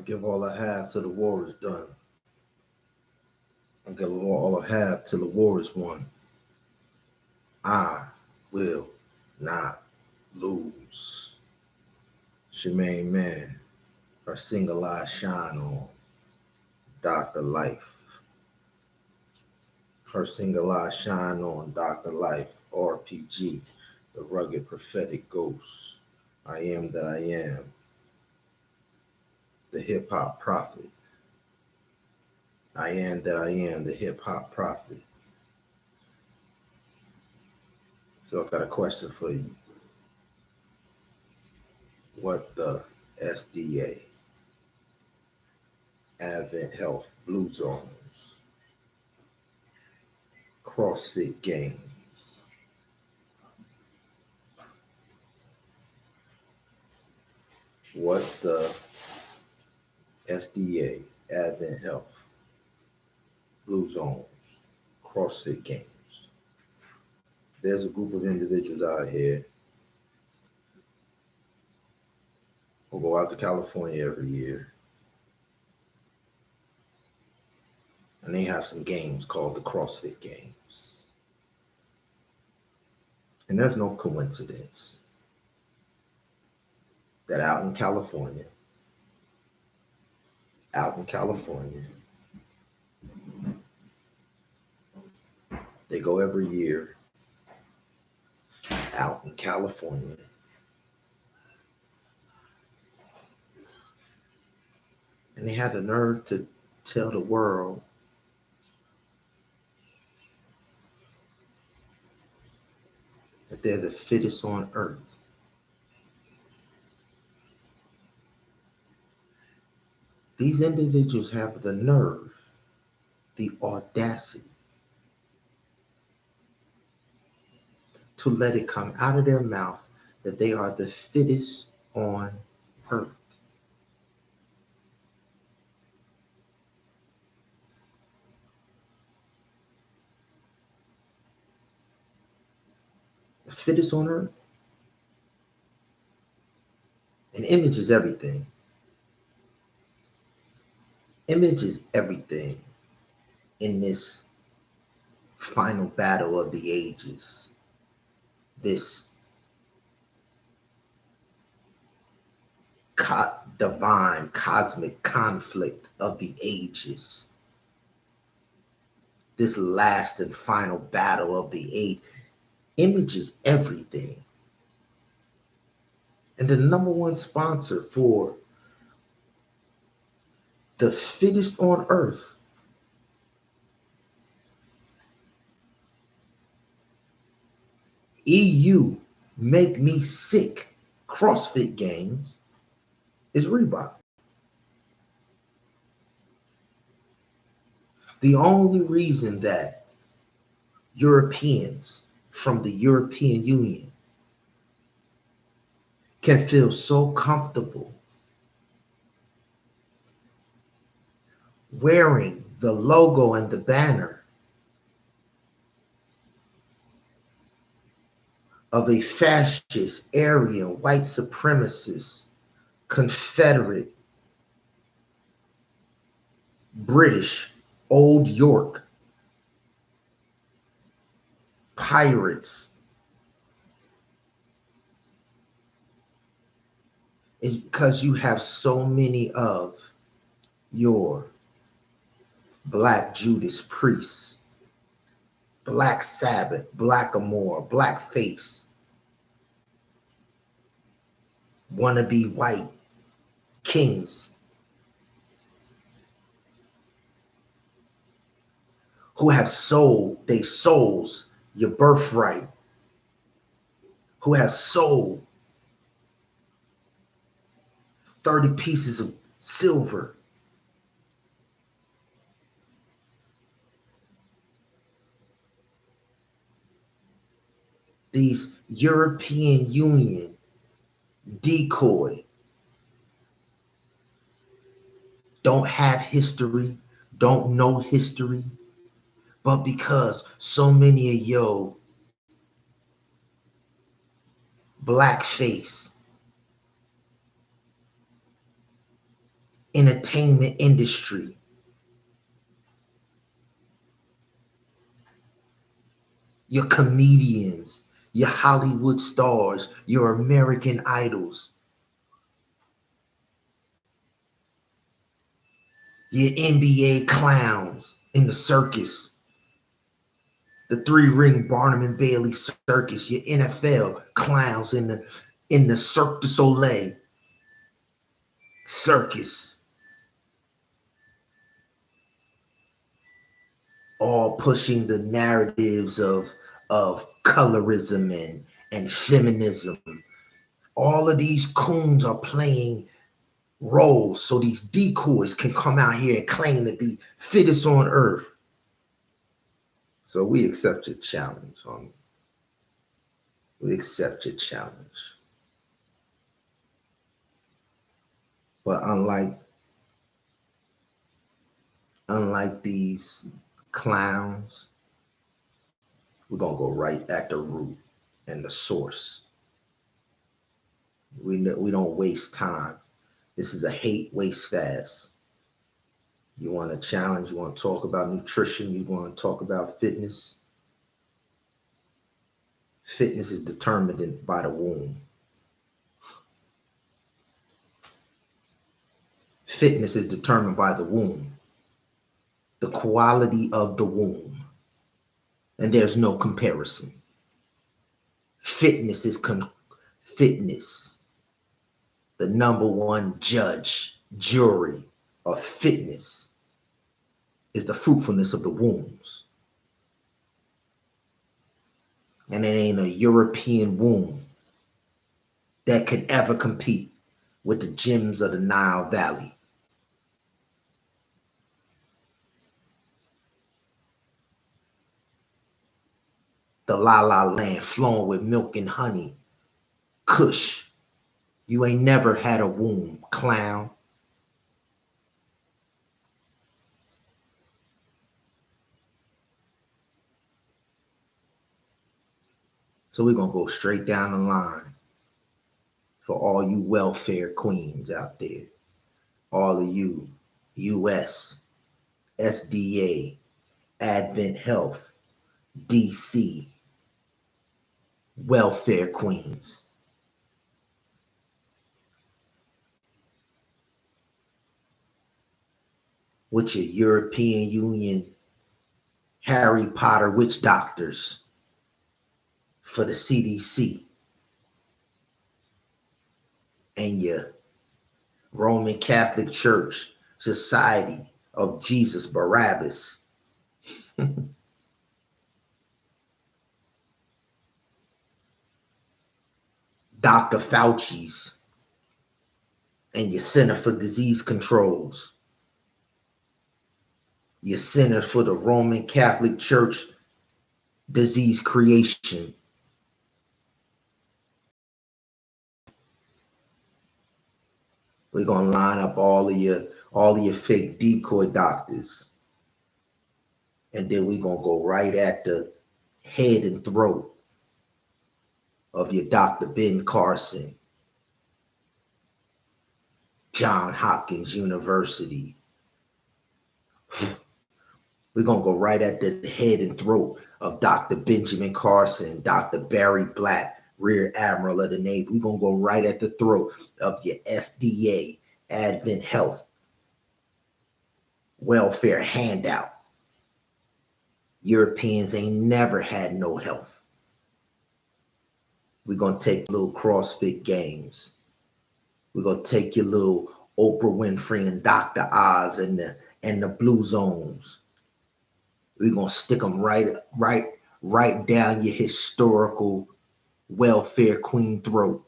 give all I have till the war is done. I give all I have till the war is won. I will not lose. Shemaine Man, her single eye shine on. Dr. Life. Her single eye shine on. Dr. Life. RPG. The rugged prophetic ghost. I am that I am. The hip hop prophet. I am that I am. The hip hop prophet. So I got a question for you. What the SDA, Advent Health, Blue Zones, CrossFit Games, what the SDA, Advent Health, Blue Zones, CrossFit Games. There's a group of individuals out here who go out to California every year, and they have some games called the CrossFit Games. And there's no coincidence that out in California, they go every year out in California, and they had the nerve to tell the world that they're the fittest on earth. These individuals have the nerve, the audacity to let it come out of their mouth that they are the fittest on earth. The fittest on earth. And image is everything. Image is everything in this final battle of the ages. This divine cosmic conflict of the ages. This last and final battle of the age. Image is everything. And the number one sponsor for the fittest on earth EU make me sick CrossFit Games is Reebok. The only reason that Europeans from the European Union can feel so comfortable wearing the logo and the banner of a fascist, Aryan, white supremacist, Confederate, British, Old York, pirates, is because you have so many of your Black Judas priests, Black Sabbath, Blackamoor, Blackface, wannabe white kings who have sold their souls, your birthright, who have sold 30 pieces of silver. These European Union decoy, don't have history, don't know history, but because so many of yo blackface entertainment industry, your comedians, your Hollywood stars, your American idols, your NBA clowns in the circus, the three-ring Barnum and Bailey circus, your NFL clowns in the Cirque du Soleil circus, all pushing the narratives of colorism and feminism. All of these coons are playing roles so these decoys can come out here and claim to be fittest on earth. So we accept your challenge, homie. We accept your challenge. But unlike these clowns, we're gonna go right at the root and the source. We don't waste time. This is a hate waste fast. You want to challenge, you want to talk about nutrition, you want to talk about fitness. Fitness is determined by the womb. Fitness is determined by the womb, the quality of the womb. And there's no comparison. Fitness is fitness. The number one jury of fitness is the fruitfulness of the wombs. And it ain't a European womb that could ever compete with the gyms of the Nile Valley. The La La Land flowing with milk and honey. Kush. You ain't never had a womb, clown. So we're going to go straight down the line for all you welfare queens out there. All of you US, SDA, Advent Health, DC, welfare queens. With your European Union Harry Potter witch doctors for the CDC and your Roman Catholic Church Society of Jesus Barabbas. Dr. Fauci's and your Center for Disease Controls, your Center for the Roman Catholic Church Disease Creation. We're gonna line up all of your fake decoy doctors, and then we're gonna go right at the head and throat of your Dr. Ben Carson, Johns Hopkins University. We're going to go right at the head and throat of Dr. Benjamin Carson, Dr. Barry Black, Rear Admiral of the Navy. We're going to go right at the throat of your SDA, Advent Health, welfare handout. Europeans ain't never had no health. We're going to take little CrossFit games. We're going to take your little Oprah Winfrey and Dr. Oz and the Blue Zones. We're going to stick them right down your historical welfare queen throat.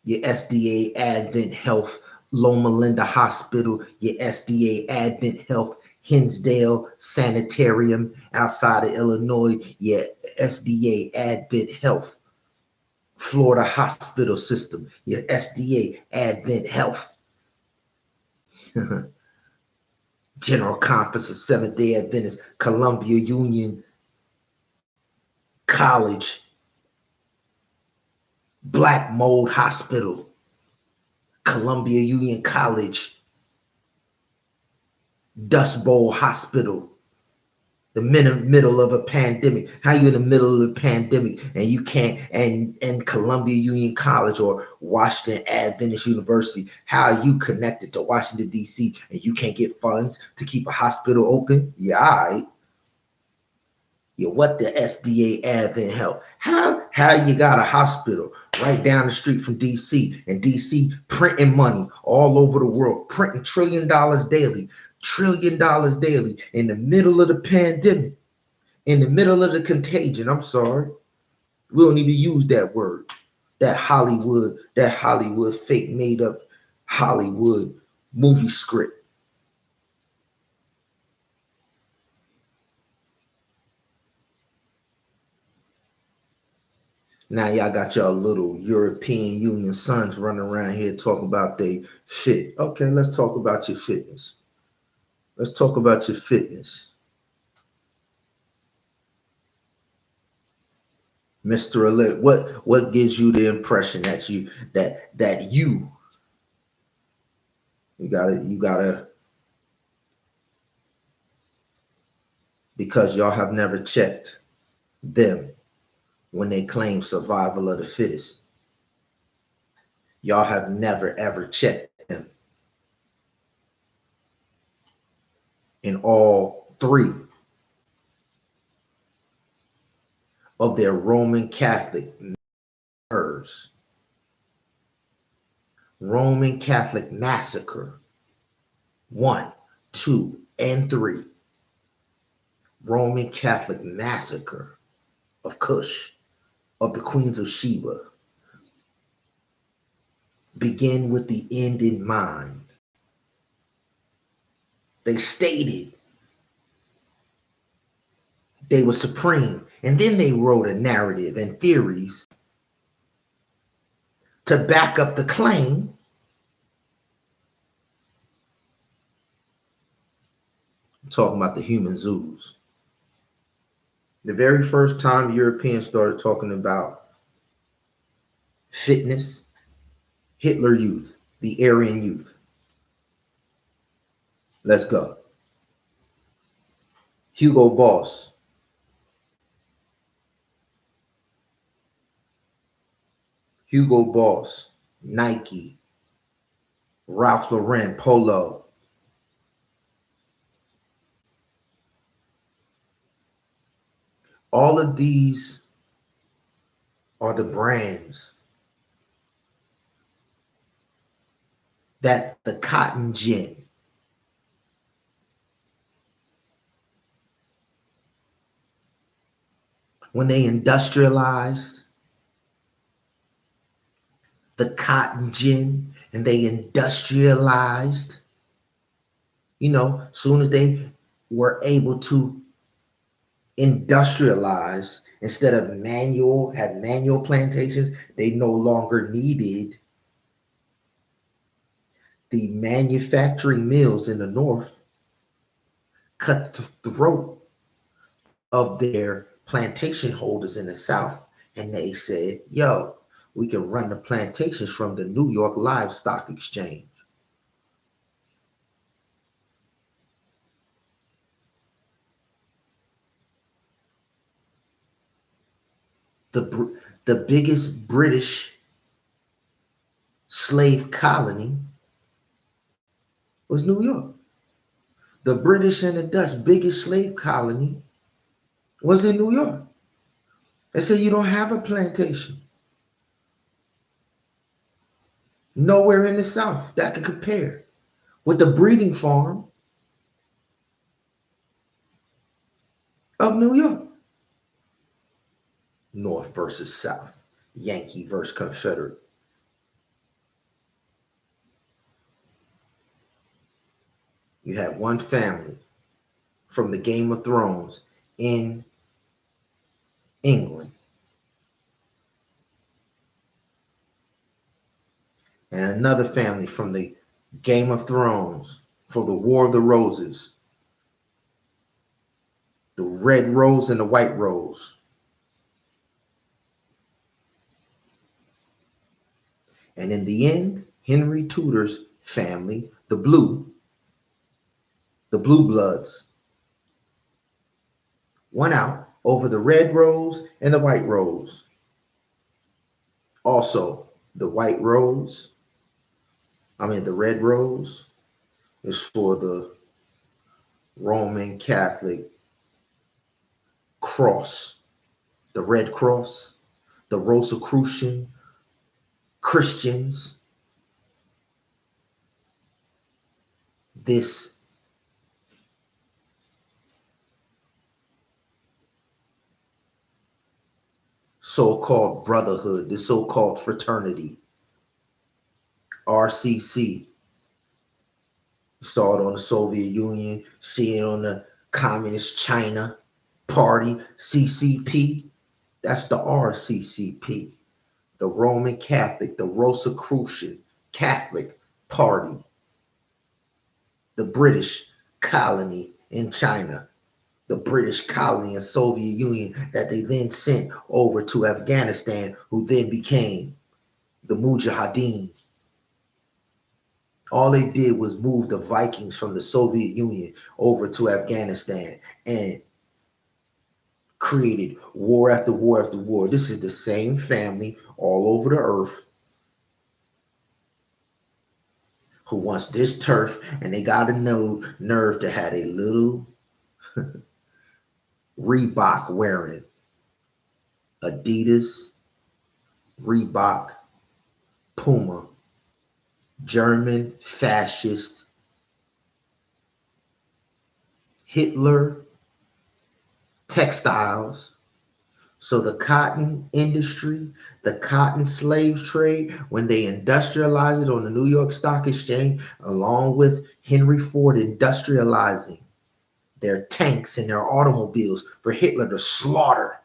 Your SDA Advent Health Loma Linda Hospital, your SDA Advent Health Hinsdale Sanitarium outside of Illinois, your SDA Advent Health Florida Hospital System, your SDA Advent Health General Conference of Seventh-day Adventists, Columbia Union College, Black Mold Hospital, Columbia Union College, Dust Bowl Hospital, the middle of a pandemic. How you in the middle of the pandemic and you can't, and Columbia Union College or Washington Adventist University, how are you connected to Washington, D.C. and you can't get funds to keep a hospital open? Yeah, all right. Yeah, what the SDA Advent help? How you got a hospital right down the street from DC, and DC printing money all over the world, printing trillion dollars daily in the middle of the pandemic, in the middle of the contagion. I'm sorry. We don't even use that word. That Hollywood fake made up Hollywood movie script. Now y'all got y'all little European Union sons running around here talking about they fit. Okay, let's talk about your fitness. Let's talk about your fitness. Mr. Elect, what gives you the impression that you gotta because y'all have never checked them when they claim survival of the fittest. Y'all have never ever checked them in all three of their Roman Catholic murders. Roman Catholic massacre 1, 2, and 3. Roman Catholic massacre of Cush, of the Queens of Sheba, begin with the end in mind. They stated they were supreme, and then they wrote a narrative and theories to back up the claim. I'm talking about the human zoos. The very first time Europeans started talking about fitness, Hitler Youth, the Aryan Youth. Let's go. Hugo Boss. Hugo Boss, Nike, Ralph Lauren, Polo. All of these are the brands that the cotton gin, when they industrialized the cotton gin and they industrialized, soon as they were able to industrialize, instead of had manual plantations, they no longer needed the manufacturing mills in the north cut the throat of their plantation holders in the south, and they said, yo, we can run the plantations from the New York Livestock Exchange. The biggest British slave colony was New York. The British and the Dutch biggest slave colony was in New York. They said you don't have a plantation nowhere in the South that could compare with the breeding farm of New York. North versus South, Yankee versus Confederate. You had one family from the Game of Thrones in England, and another family from the Game of Thrones for the War of the Roses, the red rose and the white rose. And in the end, Henry Tudor's family, the Blue Bloods, won out over the Red Rose and the White Rose. Also, the Red Rose is for the Roman Catholic cross, the Red Cross, the Rosicrucian Christians. This so-called brotherhood, this so-called fraternity, RCC. You saw it on the Soviet Union, see it on the Communist China Party, CCP. That's the RCCP, the Roman Catholic, the Rosicrucian Catholic Party, the British colony in China, the British colony in Soviet Union that they then sent over to Afghanistan, who then became the Mujahideen. All they did was move the Vikings from the Soviet Union over to Afghanistan and created war after war after war. This is the same family all over the earth who wants this turf, and they got a nerve to have a little Reebok wearing Adidas, Reebok, Puma, German fascist, Hitler textiles. So the cotton industry, the cotton slave trade, when they industrialized it on the New York Stock Exchange, along with Henry Ford industrializing their tanks and their automobiles for Hitler to slaughter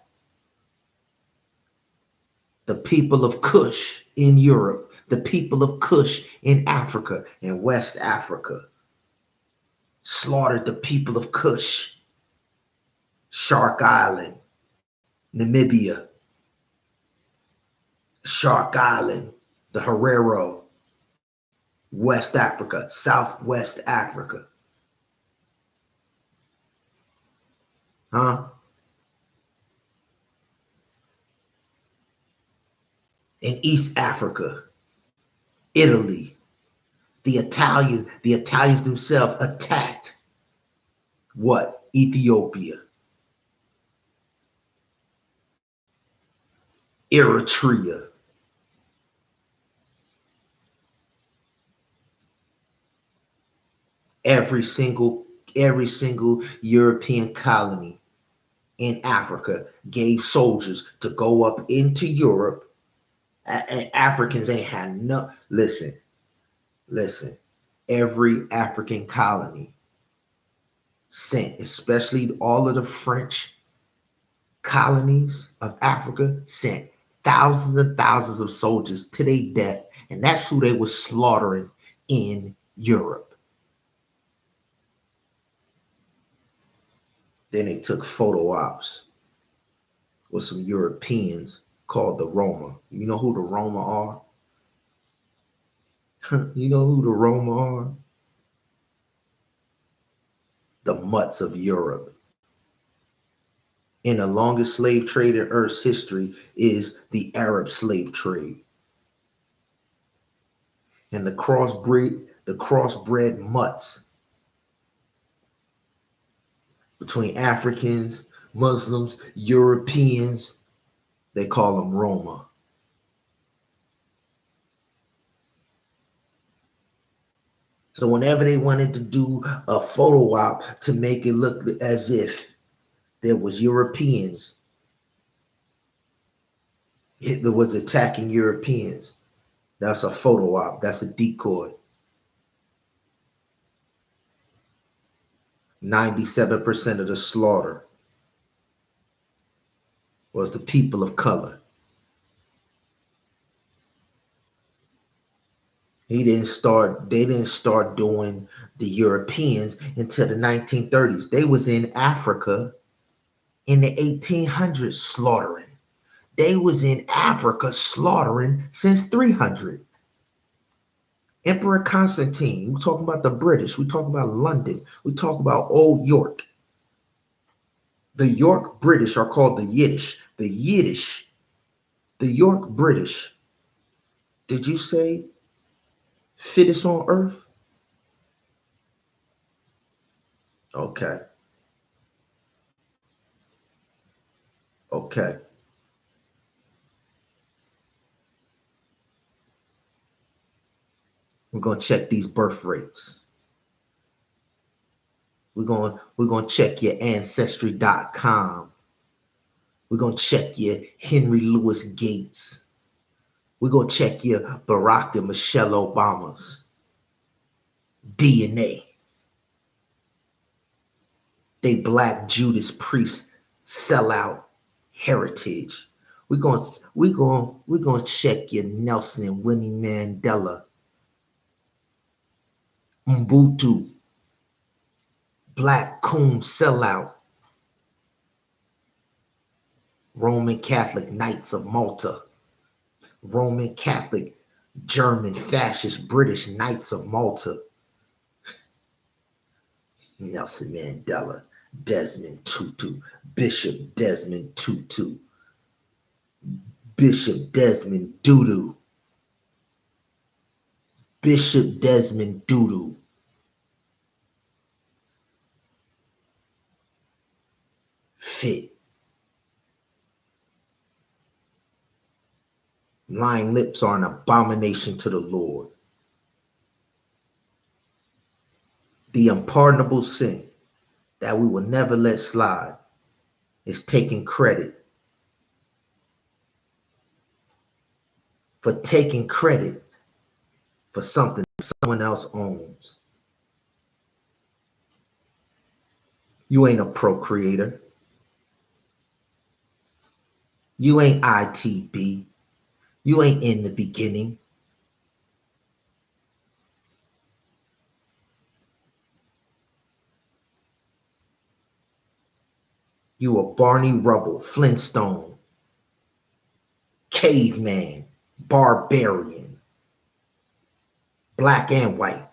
the people of Kush in Europe, the people of Kush in Africa and West Africa, slaughtered the people of Kush, Shark Island, Namibia, Shark Island, the Herero, West Africa, Southwest Africa. In East Africa, Italy, the Italians themselves attacked what? Ethiopia, Eritrea. Every single European colony in Africa gave soldiers to go up into Europe. And Africans ain't had no, listen, every African colony sent, especially all of the French colonies of Africa, sent thousands and thousands of soldiers to their death, and that's who they were slaughtering in Europe. Then they took photo ops with some Europeans called the Roma. You know who the Roma are? You know who the Roma are? The mutts of Europe. And the longest slave trade in Earth's history is the Arab slave trade. And the crossbred mutts between Africans, Muslims, Europeans, they call them Roma. So whenever they wanted to do a photo op to make it look as if there was Europeans, Hitler was attacking Europeans, that's a photo op, that's a decoy. 97% of the slaughter was the people of color. They didn't start doing the Europeans until the 1930s. They was in Africa in the 1800s slaughtering. They was in Africa slaughtering since 300. Emperor Constantine. We talk about the British. We talk about London. We talk about Old York. The York British are called the Yiddish. The York British. Did you say fittest on earth? Okay. Okay. We're gonna check these birth rates. We're gonna check your ancestry.com. We're gonna check your Henry Louis Gates. We're gonna check your Barack and Michelle Obama's DNA. They Black Judas Priest sellout heritage. We're gonna check your Nelson and Winnie Mandela, Ubuntu, Black Coon sellout, Roman Catholic Knights of Malta, Roman Catholic, German, fascist, British Knights of Malta, Nelson Mandela, Desmond Tutu, Bishop Desmond Tutu, Bishop Desmond Dudu, Bishop Desmond Dudu, fit. Lying lips are an abomination to the Lord. The unpardonable sin that we will never let slide is taking credit for something someone else owns. You ain't a procreator. You ain't ITB. You ain't in the beginning. You a Barney Rubble, Flintstone, caveman, barbarian, black and white.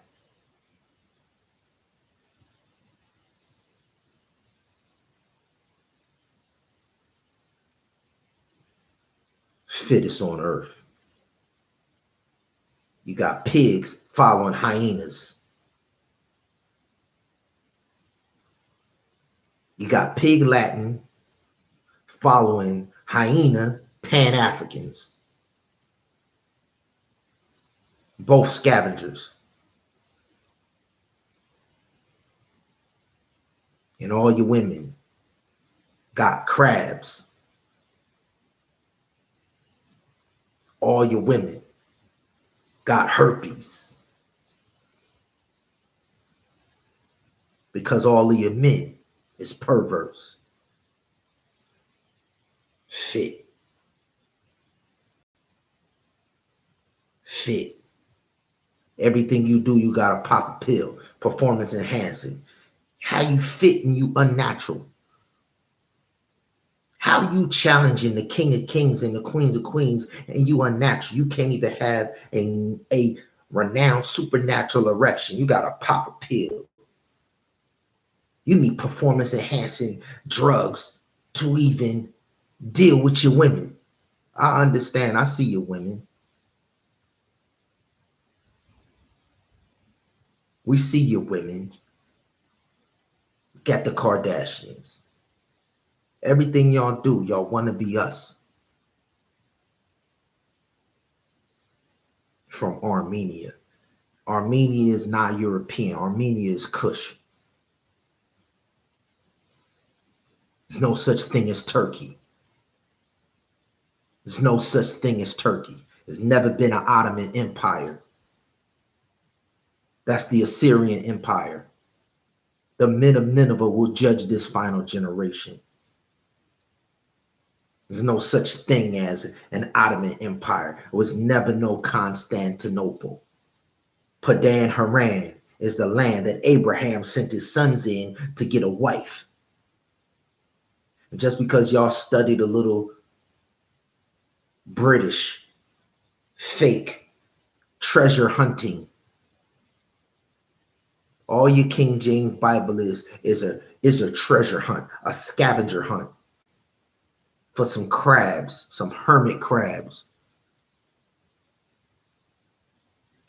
Fittest on earth. You got pigs following hyenas. You got pig Latin following hyena Pan-Africans. Both scavengers. And all your women got crabs. All your women got herpes. Because all of your men is perverse. Fit. Everything you do, you gotta pop a pill. Performance enhancing. How you fit and you unnatural? How you challenging the King of Kings and the Queens of Queens and you unnatural? You can't even have a renowned supernatural erection. You gotta pop a pill. You need performance enhancing drugs to even deal with your women. I understand. I see your women. We see your women. Got the Kardashians. Everything y'all do, y'all want to be us. From Armenia. Armenia is not European. Armenia is Kush. There's no such thing as Turkey. There's no such thing as Turkey. There's never been an Ottoman Empire. That's the Assyrian Empire. The men of Nineveh will judge this final generation. There's no such thing as an Ottoman Empire. There was never no Constantinople. Padan Haran is the land that Abraham sent his sons in to get a wife. And just because y'all studied a little British fake treasure hunting All your King James Bible is a treasure hunt, a scavenger hunt for some crabs, some hermit crabs.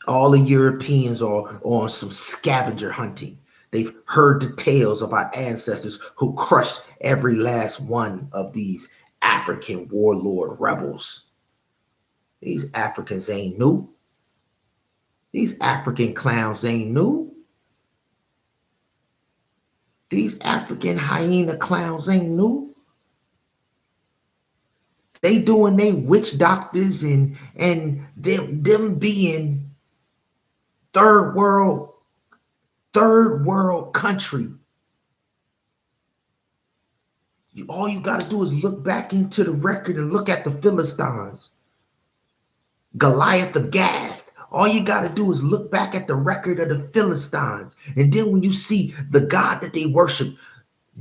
All the Europeans are on some scavenger hunting. They've heard the tales of our ancestors who crushed every last one of these African warlord rebels. These Africans ain't new. These African clowns ain't new. These African hyena clowns ain't new. They doing they witch doctors and them being third world country. All you got to do is look back into the record and look at the Philistines, Goliath of Gath. All you got to do is look back at the record of the Philistines. And then when you see the God that they worship,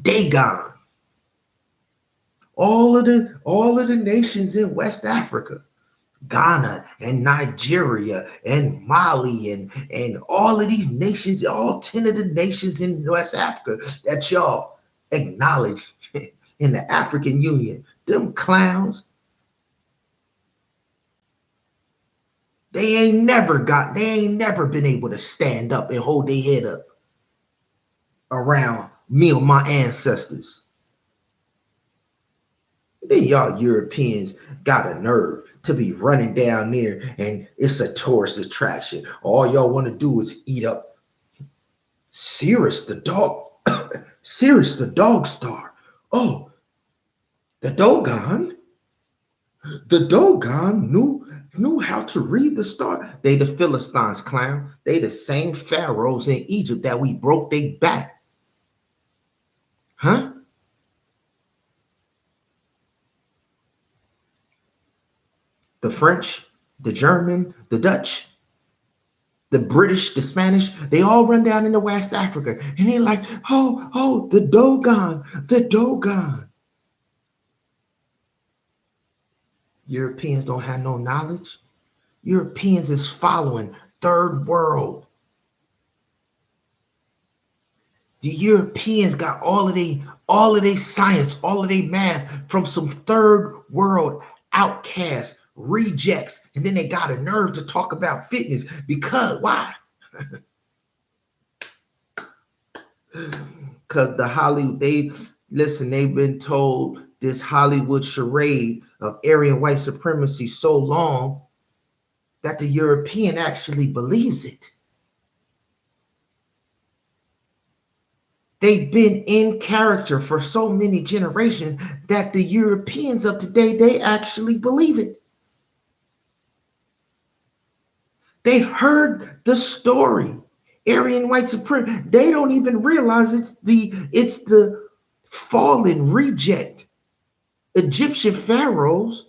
Dagon, all of the nations in West Africa, Ghana and Nigeria and Mali and all of these nations, all 10 of the nations in West Africa that y'all acknowledge in the African Union, them clowns, they ain't never been able to stand up and hold their head up around me or my ancestors. Then y'all Europeans got a nerve to be running down there and it's a tourist attraction. All y'all want to do is eat up Cirrus the dog, Cirrus the dog star. Oh, the Dogon knew how to read the star. They the Philistines, clown. They the same pharaohs in Egypt that we broke their back. Huh? The French, the German, the Dutch, the British, the Spanish, they all run down into West Africa. And they're like, oh, the Dogon, the Dogon. Europeans don't have no knowledge. Europeans is following third world. The Europeans got all of their science, all of their math from some third world outcasts, rejects, and then they got a nerve to talk about fitness. Because why? Because the Hollywood, they've been told this Hollywood charade of Aryan white supremacy so long that the European actually believes it. They've been in character for so many generations that the Europeans of today, they actually believe it. They've heard the story. Aryan white supremacy, they don't even realize it's the fallen reject Egyptian pharaohs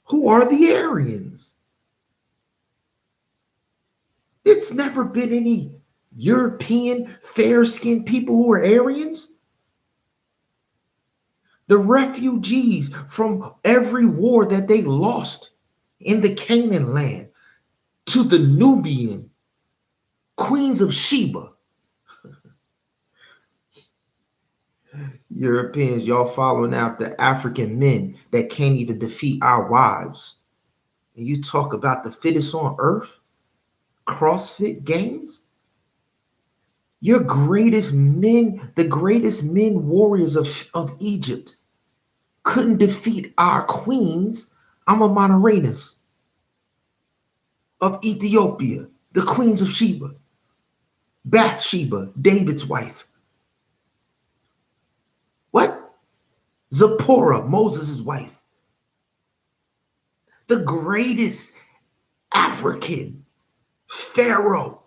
who are the Aryans. It's never been any European fair-skinned people who are Aryans. The refugees from every war that they lost in the Canaan land to the Nubian queens of Sheba. Europeans, y'all following out the African men that can't even defeat our wives. And you talk about the fittest on earth, CrossFit games. Your greatest men, the greatest men warriors of Egypt couldn't defeat our queens, Amamanaranas of Ethiopia, the queens of Sheba, Bathsheba, David's wife. What? Zipporah, Moses' wife. The greatest African pharaohs.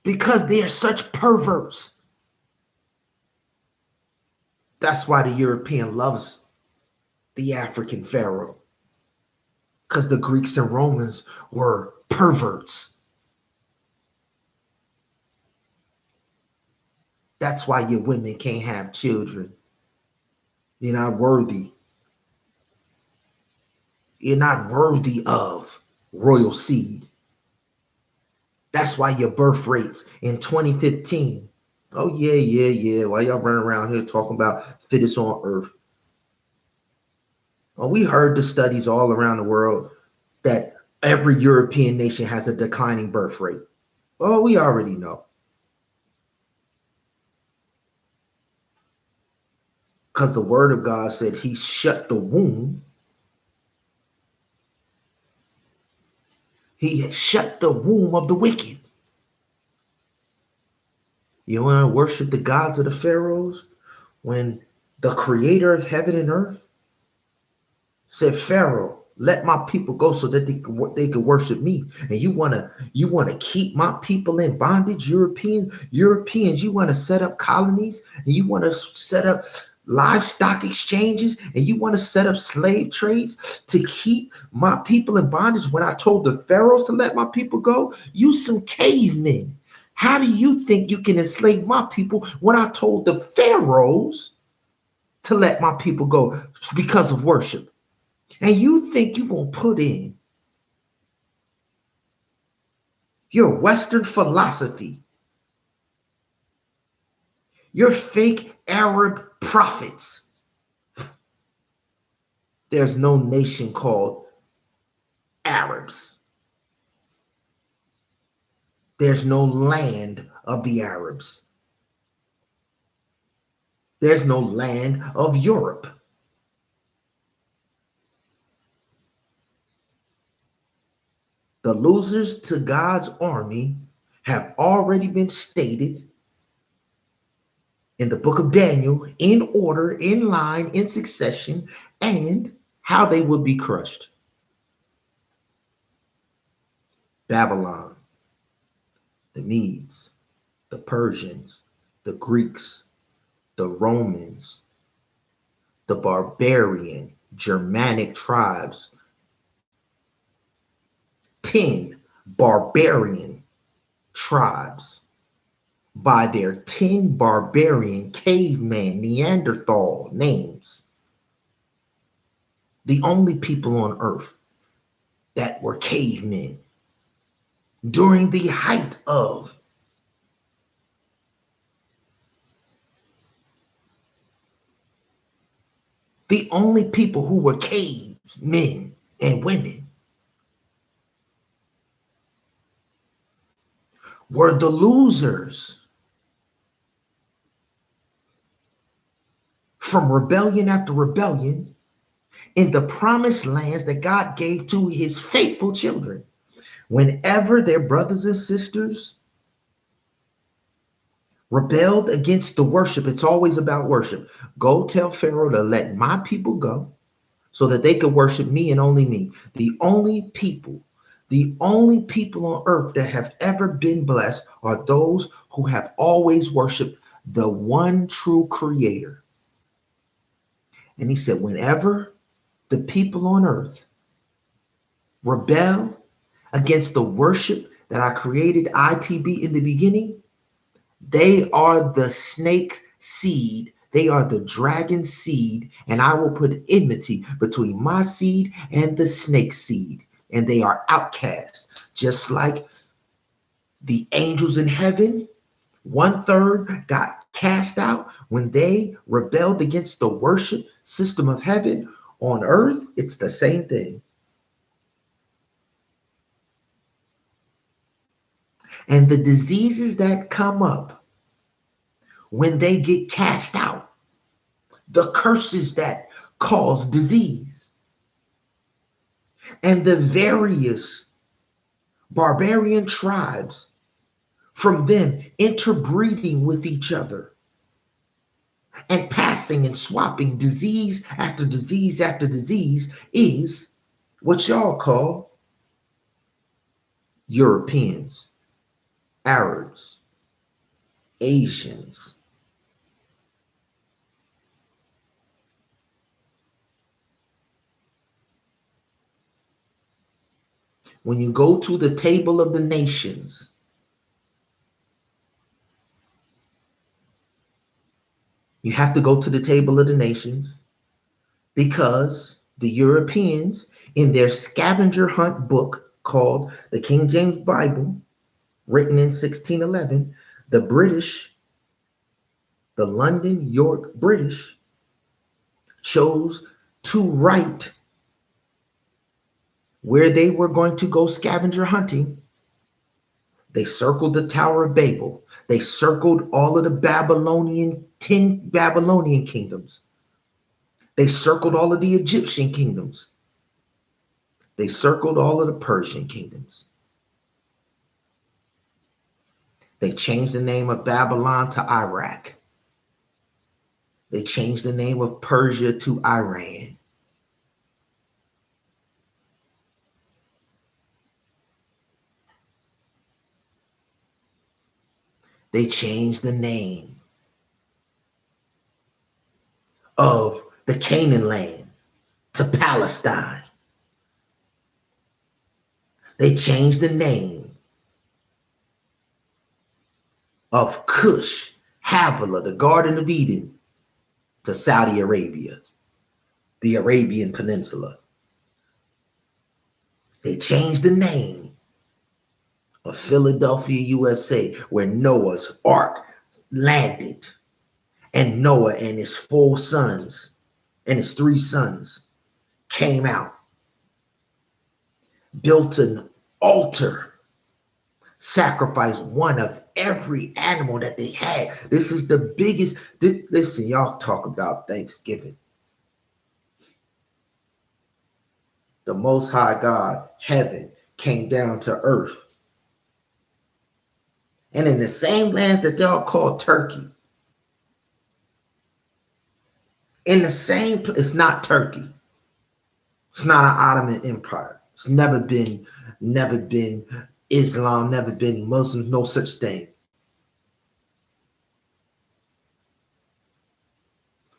Because they are such perverts. That's why the European loves the African pharaoh. Because the Greeks and Romans were perverts. That's why your women can't have children. You're not worthy. You're not worthy of royal seed. That's why your birth rates in 2015. Oh, yeah. Why y'all running around here talking about fittest on earth? Well, we heard the studies all around the world that every European nation has a declining birth rate. Oh, we already know. Because the word of God said he shut the womb. He shut the womb of the wicked. You want to worship the gods of the pharaohs when the creator of heaven and earth said, Pharaoh, let my people go so that they can worship me. And you want to keep my people in bondage, Europeans, you want to set up colonies, and you want to set up livestock exchanges, and you want to set up slave trades to keep my people in bondage. When I told the pharaohs to let my people go, you some cavemen. How do you think you can enslave my people when I told the pharaohs to let my people go because of worship? And you think you're going to put in your Western philosophy, your fake Arab prophets. There's no nation called Arabs. There's no land of the Arabs. There's no land of Europe. The losers to God's army have already been stated in the book of Daniel, in order, in line, in succession, and how they would be crushed. Babylon, the Medes, the Persians, the Greeks, the Romans, the barbarian Germanic tribes, 10 barbarian tribes by their 10 barbarian caveman Neanderthal names. The only people on earth that were cavemen during the height of the only people who were cavemen and women were the losers from rebellion after rebellion in the promised lands that God gave to his faithful children. Whenever their brothers and sisters rebelled against the worship, it's always about worship. Go tell Pharaoh to let my people go so that they could worship me and only me. The only people on earth that have ever been blessed are those who have always worshiped the one true creator. And he said, whenever the people on earth rebel against the worship that I created, ITB, in the beginning, they are the snake seed. They are the dragon seed, and I will put enmity between my seed and the snake seed, and they are outcasts, just like the angels in heaven. 1/3 got cast out when they rebelled against the worship system of heaven. On earth, it's the same thing. And the diseases that come up when they get cast out, the curses that cause disease, and the various barbarian tribes from them interbreeding with each other and passing and swapping disease after disease after disease is what y'all call Europeans, Arabs, Asians. When you go to the table of the nations, you have to go to the table of the nations because the Europeans, in their scavenger hunt book called the King James Bible, written in 1611, the British, the London, York British, chose to write where they were going to go scavenger hunting. They circled the Tower of Babel. They circled all of the 10 Babylonian kingdoms. They circled all of the Egyptian kingdoms. They circled all of the Persian kingdoms. They changed the name of Babylon to Iraq. They changed the name of Persia to Iran. They changed the name of the Canaan land to Palestine. They changed the name of Cush, Havilah, the Garden of Eden, to Saudi Arabia, the Arabian Peninsula. They changed the name of Philadelphia, USA, where Noah's ark landed, and Noah and his 4 sons and his 3 sons came out, built an altar, sacrificed one of every animal that they had. This is the biggest. Listen, y'all talk about Thanksgiving. The Most High God, heaven, came down to earth. And in the same lands that y'all call Turkey, in the same, it's not Turkey. It's not an Ottoman Empire. It's never been Islam, never been Muslims, no such thing.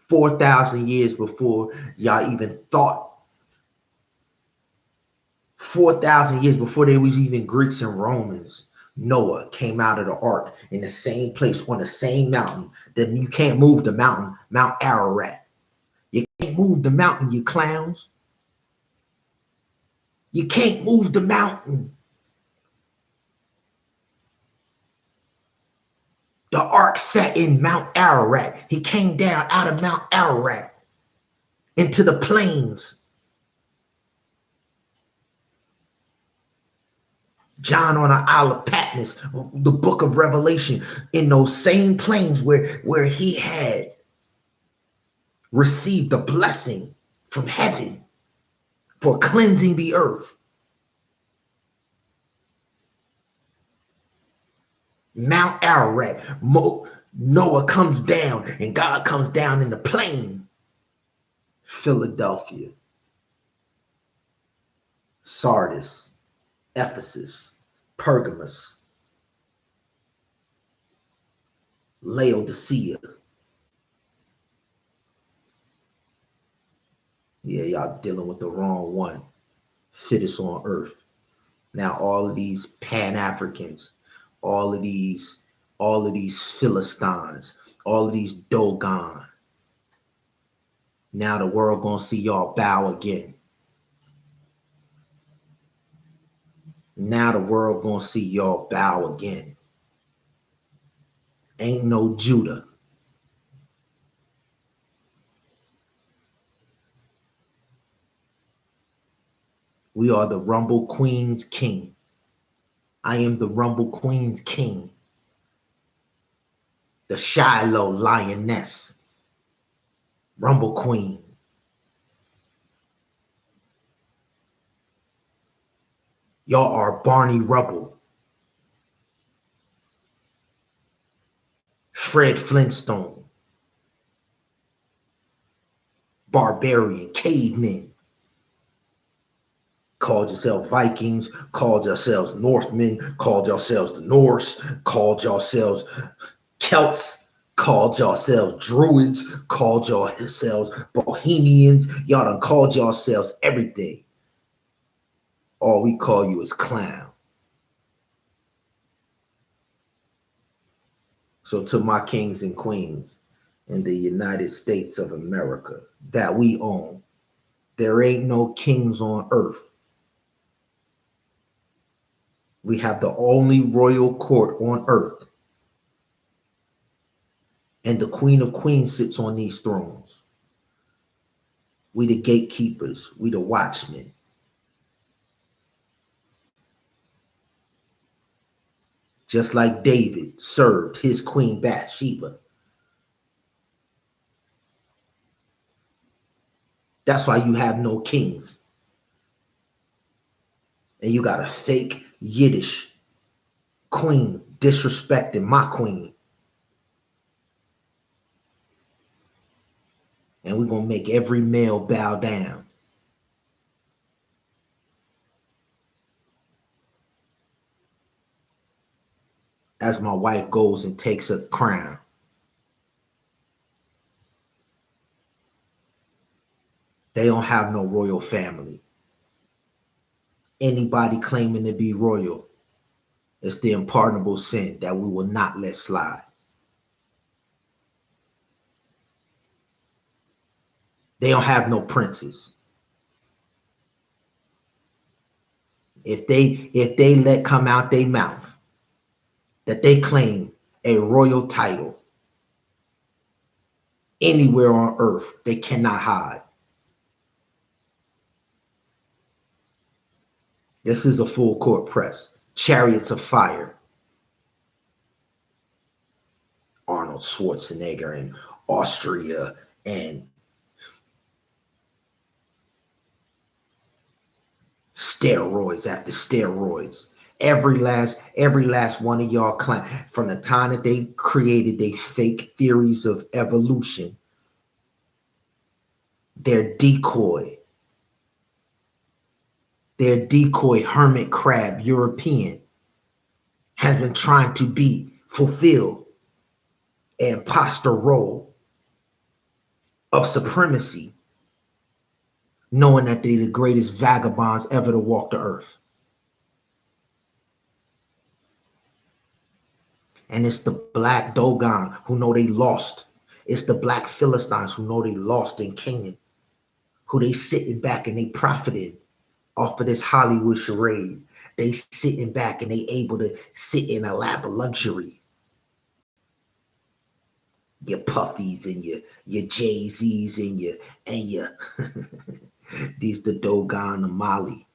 4,000 years before y'all even thought. 4,000 years before there was even Greeks and Romans, Noah came out of the ark in the same place on the same mountain. That you can't move the mountain, Mount Ararat. You can't move the mountain, you clowns. You can't move the mountain. The ark sat in Mount Ararat. He came down out of Mount Ararat into the plains. John on the Isle of Patmos, the book of Revelation, in those same plains where he had received the blessing from heaven for cleansing the earth. Mount Ararat, Noah comes down and God comes down in the plain. Philadelphia, Sardis, Ephesus, Pergamos, Laodicea. Yeah, y'all dealing with the wrong one. Fittest on earth. Now all of these Pan-Africans, all of these Philistines, all of these Dogon. Now the world gonna see y'all bow again. Now the world gonna see y'all bow again. Ain't no Judah. We are the Rumble Queen's king. I am the Rumble Queen's king. The Shiloh lioness. Rumble Queen. Y'all are Barney Rubble. Fred Flintstone. Barbarian, cavemen. Called yourselves Vikings, called yourselves Northmen, called yourselves the Norse, called yourselves Celts, called yourselves Druids, called yourselves Bohemians. Y'all done called yourselves everything. All we call you is clown. So to my kings and queens in the United States of America that we own, there ain't no kings on earth. We have the only royal court on earth. And the Queen of Queens sits on these thrones. We the gatekeepers. We the watchmen. Just like David served his queen Bathsheba. That's why you have no kings. And you got a fake Yiddish queen disrespecting my queen. And we're going to make every male bow down. As my wife goes and takes a crown. They don't have no royal family. Anybody claiming to be royal, it's the unpardonable sin that we will not let slide. They don't have no princes. If they let come out their mouth that they claim a royal title anywhere on earth, they cannot hide. This is a full court press. Chariots of fire. Arnold Schwarzenegger in Austria and steroids after steroids. Every last one of y'all from the time that they created their fake theories of evolution, their decoy hermit crab European has been trying to fulfill an imposter role of supremacy, knowing that they're the greatest vagabonds ever to walk the earth. And it's the black Dogon who know they lost. It's the black Philistines who know they lost in Canaan, who they sitting back and they profited off of this Hollywood charade. They sitting back and they able to sit in a lap of luxury. Your Puffies and your Jay-Z's and your these the Dogon of Mali.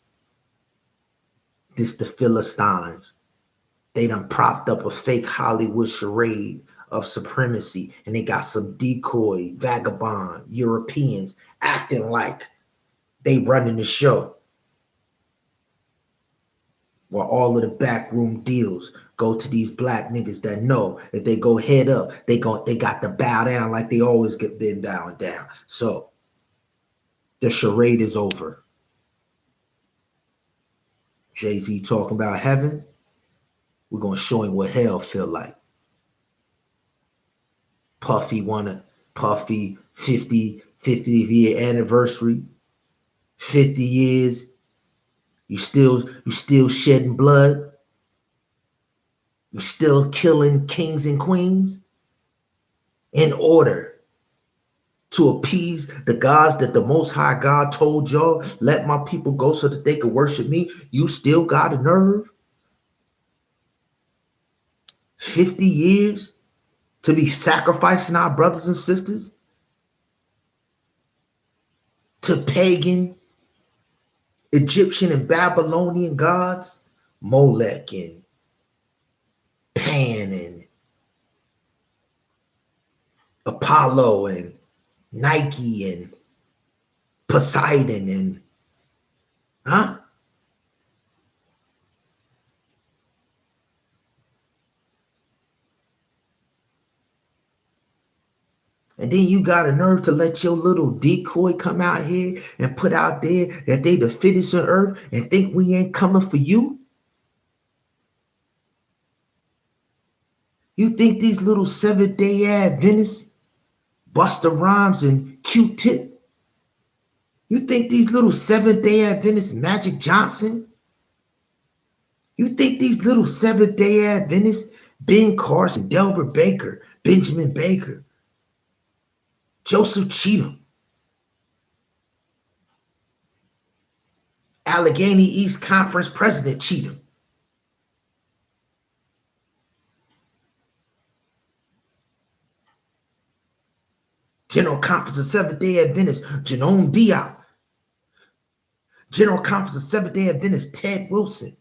This the Philistines. They done propped up a fake Hollywood charade of supremacy, and they got some decoy vagabond Europeans acting like they running the show, while all of the backroom deals go to these black niggas that know if they go head up, they got to bow down like they always been bowing down. So the charade is over. Jay-Z talking about heaven. We're gonna show him what hell feel like. Puffy 50th year anniversary. 50 years. You still shedding blood. You still killing kings and queens in order to appease the gods that the Most High God told y'all, let my people go so that they could worship me. You still got a nerve? 50 years to be sacrificing our brothers and sisters to pagan Egyptian and Babylonian gods, Molech and Pan and Apollo and Nike and Poseidon and And then you got a nerve to let your little decoy come out here and put out there that they the fittest on earth and think we ain't coming for you? You think these little Seventh-day Adventists, Busta Rhymes and Q-Tip, you think these little Seventh-day Adventists, Magic Johnson, you think these little Seventh-day Adventists, Ben Carson, Delbert Baker, Benjamin Baker, Joseph Cheatham, Allegheny East Conference President Cheatham, General Conference of Seventh-day Adventist, Jerome Diop. General Conference of Seventh-day Adventist, Ted Wilson.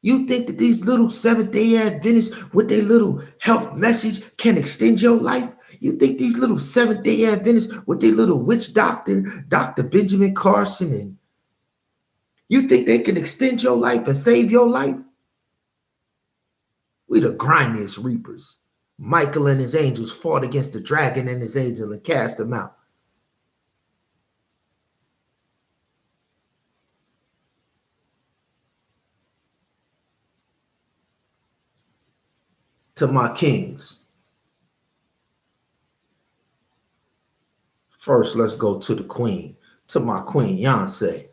You think that these little Seventh-day Adventists with their little health message can extend your life? You think these little Seventh-day Adventists with their little witch doctor, Dr. Benjamin Carson, and you think they can extend your life and save your life? We the grimiest reapers. Michael and his angels fought against the dragon and his angel and cast him out. To my kings. First, let's go to the queen. To my queen, Yonsei.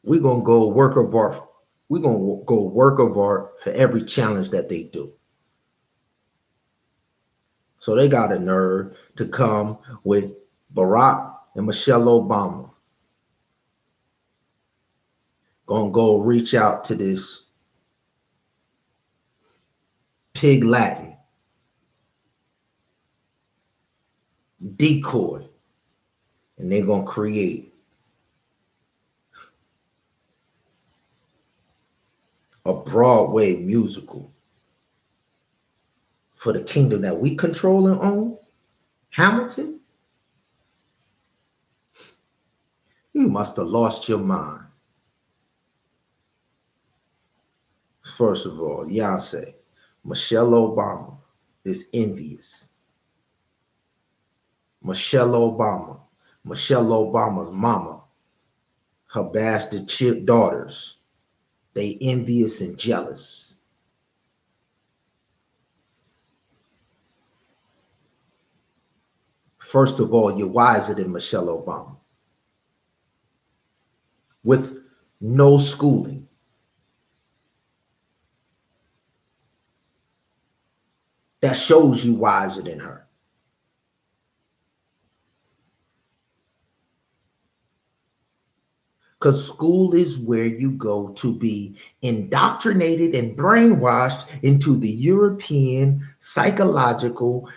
We're gonna go work of art. We're gonna go work of art for every challenge that they do. So they got a nerve to come with Barack and Michelle Obama. Gonna go reach out to this pig Latin decoy, and they're gonna create a Broadway musical for the kingdom that we control and own, Hamilton. You must have lost your mind. First of all, Yonsei, Michelle Obama is envious. Michelle Obama's mama, her bastard daughters, they envious and jealous. First of all, you're wiser than Michelle Obama. With no schooling. That shows you wiser than her. Because school is where you go to be indoctrinated and brainwashed into the European psychological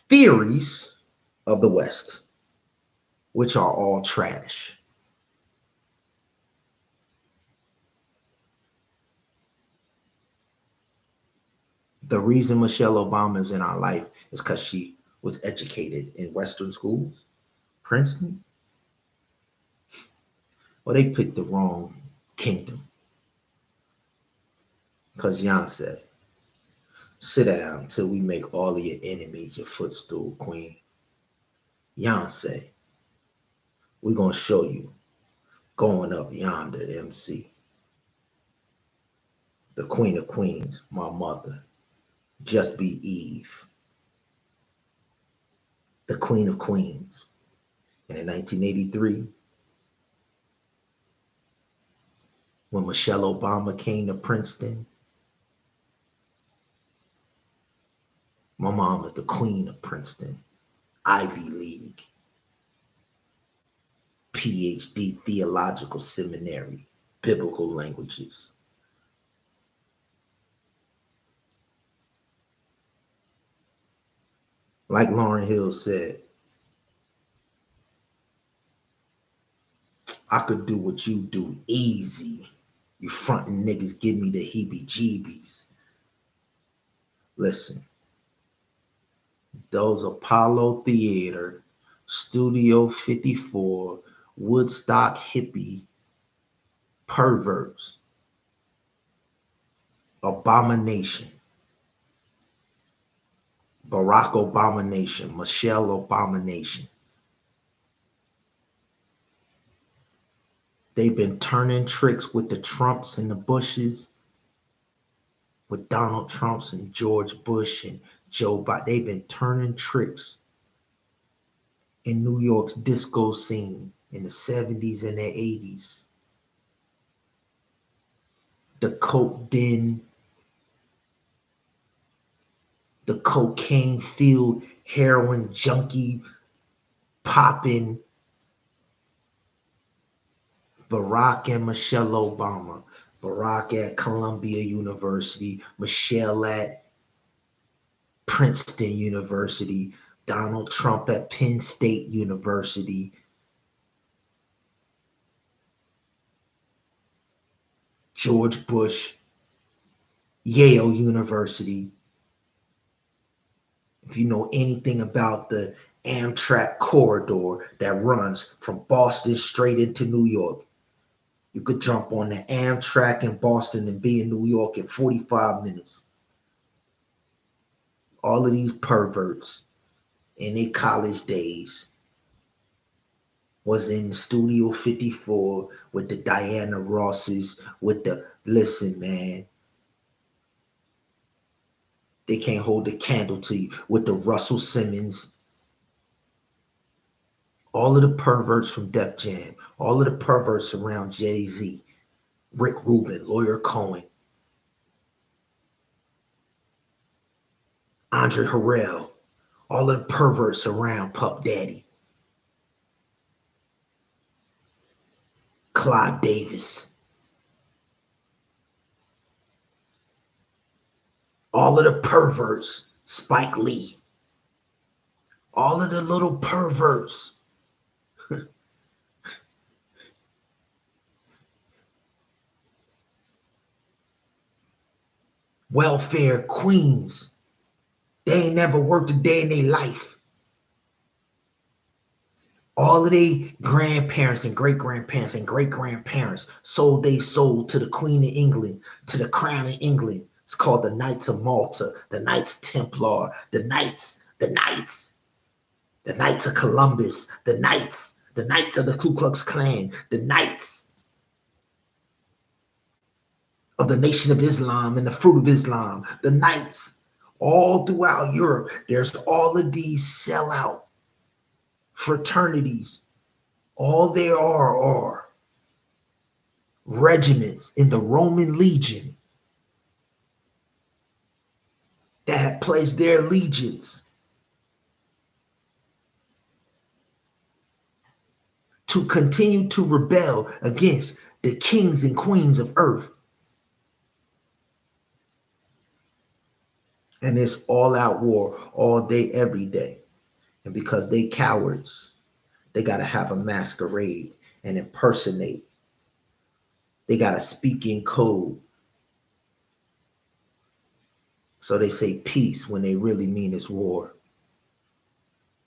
theories of the West, which are all trash. The reason Michelle Obama is in our life is because she was educated in Western schools, Princeton. Well, they picked the wrong kingdom. Because Yonsei, sit down till we make all of your enemies your footstool, queen. Yonsei, we're going to show you going up yonder, MC. The queen of queens, my mother, just be Eve. The queen of queens. And in 1983, when Michelle Obama came to Princeton, my mom is the queen of Princeton, Ivy League, PhD theological seminary, biblical languages. Like Lauryn Hill said, I could do what you do easy. You frontin' niggas give me the heebie-jeebies. Listen, those Apollo Theater, Studio 54, Woodstock hippie perverts, abomination, Barack Obama nation, Michelle Obama nation. They've been turning tricks with the Trumps and the Bushes, with Donald Trumps and George Bush and Joe Biden. They've been turning tricks in New York's disco scene in the 70s and the 80s. The coke den, the cocaine-filled heroin junkie popping Barack and Michelle Obama. Barack at Columbia University, Michelle at Princeton University, Donald Trump at Penn State University, George Bush, Yale University. If you know anything about the Amtrak corridor that runs from Boston straight into New York, you could jump on the Amtrak in Boston and be in New York in 45 minutes. All of these perverts in their college days was in Studio 54 with the Diana Rosses, with the, listen, man, they can't hold a candle to you, with the Russell Simmons, all of the perverts from Def Jam, all of the perverts around Jay-Z, Rick Rubin, Lawyer Cohen, Andre Harrell, all of the perverts around Puff Daddy, Clive Davis, all of the perverts, Spike Lee, all of the little perverts. Welfare queens. They ain't never worked a day in their life. All of their grandparents and great-grandparents and great-grandparents sold their soul to the Queen of England, to the Crown of England. It's called the Knights of Malta, the Knights Templar, the Knights of Columbus, the Knights of the Ku Klux Klan, the Knights of the Nation of Islam and the Fruit of Islam, the Knights. All throughout Europe, there's all of these sellout fraternities. All there are regiments in the Roman Legion that have pledged their allegiance to continue to rebel against the kings and queens of earth. And it's all out war all day, every day. And because they cowards, they got to have a masquerade and impersonate. They got to speak in code. So they say peace when they really mean it's war.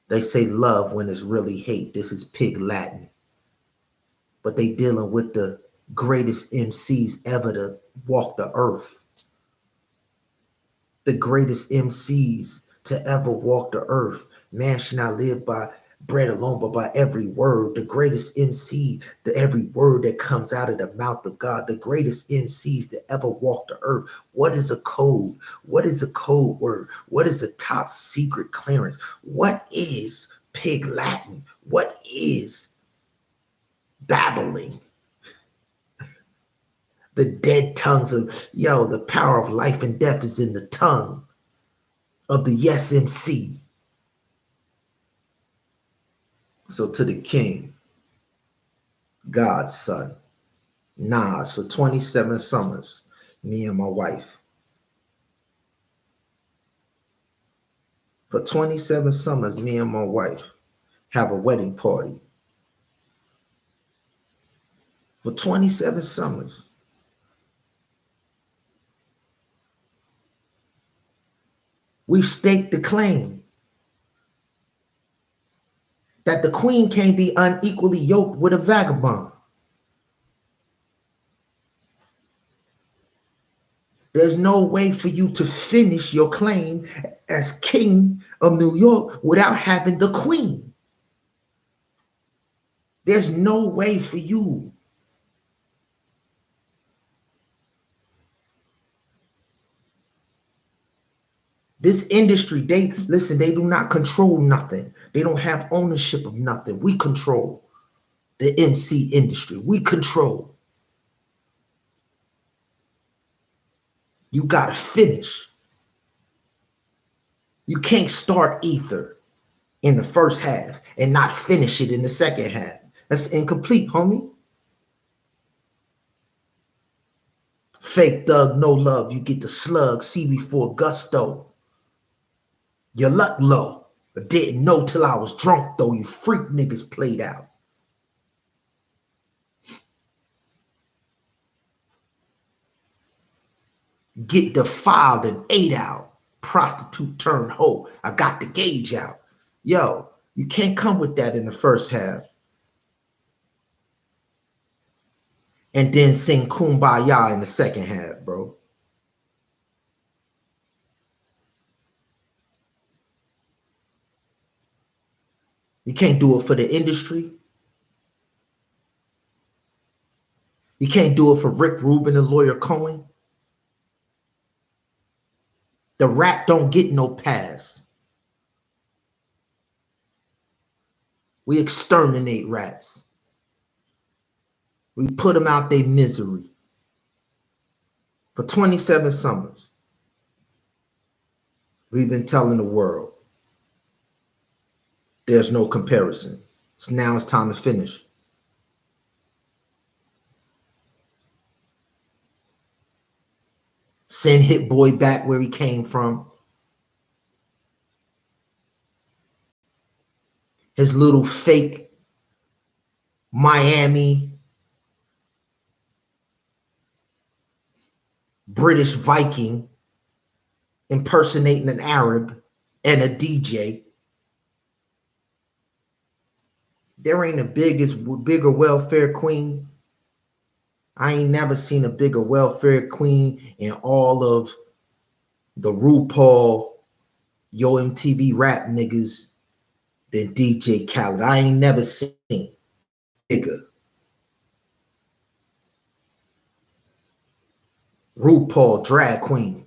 They say love when it's really hate. This is pig Latin. But they dealing with the greatest MCs ever to walk the earth. The greatest MCs to ever walk the earth. Man should not live by bread alone, but by every word. The greatest MC, every word that comes out of the mouth of God. The greatest MCs to ever walk the earth. What is a code? What is a code word? What is a top secret clearance? What is pig Latin? What is babbling? The dead tongues of, the power of life and death is in the tongue of the Yes MC. So to the king, God's son, Nas, for 27 summers, me and my wife. For 27 summers, me and my wife have a wedding party. For 27 summers. We've staked the claim that the queen can't be unequally yoked with a vagabond. There's no way for you to finish your claim as king of New York without having the queen. There's no way for you. This industry, they do not control nothing. They don't have ownership of nothing. We control the MC industry. We control. You got to finish. You can't start ether in the first half and not finish it in the second half. That's incomplete, homie. Fake thug, no love. You get the slug. See before gusto. Your luck low. But didn't know till I was drunk though. You freak niggas played out. Get defiled and ate out. Prostitute turned hoe. I got the gauge out. Yo, you can't come with that in the first half. And then sing Kumbaya in the second half, bro. You can't do it for the industry. You can't do it for Rick Rubin and Lawyer Cohen. The rat don't get no pass. We exterminate rats. We put them out their misery. For 27 summers, we've been telling the world there's no comparison. So now it's time to finish. Send Hit Boy back where he came from. His little fake Miami British Viking impersonating an Arab and a DJ. There ain't a bigger welfare queen. I ain't never seen a bigger welfare queen in all of the RuPaul, Yo MTV rap niggas than DJ Khaled. I ain't never seen bigger. RuPaul drag queen.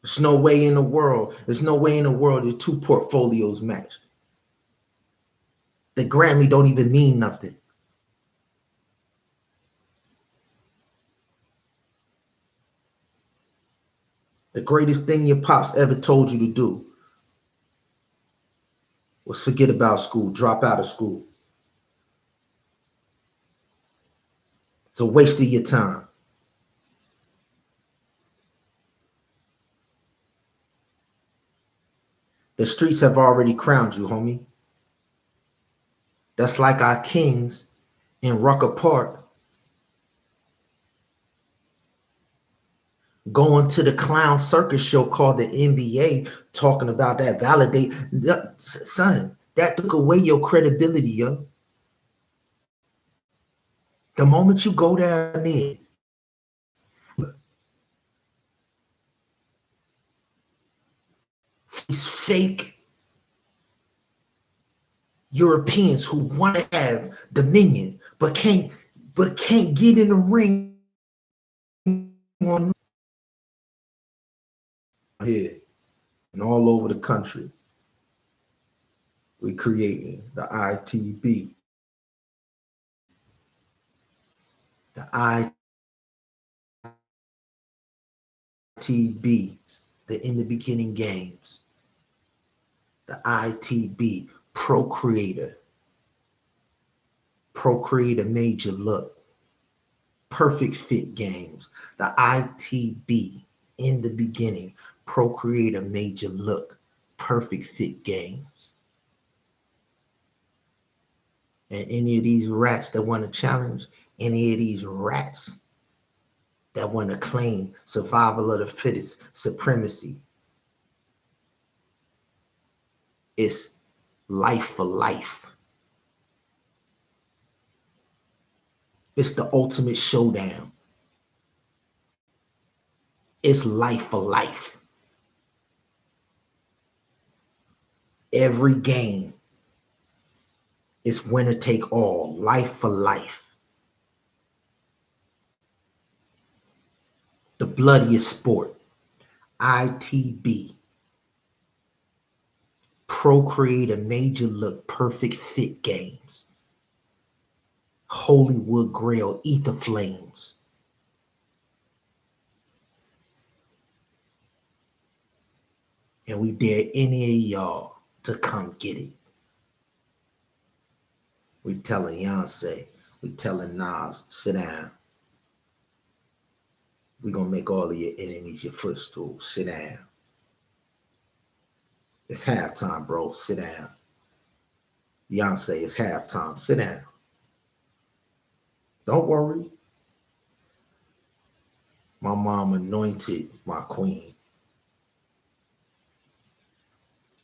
There's no way in the world. There's no way in the world the two portfolios match. The Grammy don't even mean nothing. The greatest thing your pops ever told you to do was forget about school, drop out of school. It's a waste of your time. The streets have already crowned you, homie. That's like our kings in Rucker Park going to the clown circus show called the NBA, talking about that validate. Son, that took away your credibility, yo. The moment you go down there, these fake Europeans who want to have dominion but can't get in the ring on here and all over the country. We're creating the ITB. The ITB, the In the Beginning Games. The ITB, Procreator. Procreator made you look. Perfect Fit Games. The ITB, In the Beginning, Procreator made you look. Perfect Fit Games. And any of these rats that want to challenge, any of these rats that want to claim survival of the fittest, supremacy, it's life for life. It's the ultimate showdown. It's life for life. Every game is winner take all, life for life. The bloodiest sport, ITB. Procreator made you look. Perfect Fit Games. Hollywood Grail, Eat the Flames. And we dare any of y'all to come get it. We telling Beyonce, we telling Nas, sit down. We gonna make all of your enemies your footstool. Sit down. It's halftime, bro. Sit down. Beyonce, it's halftime. Sit down. Don't worry. My mom anointed my queen.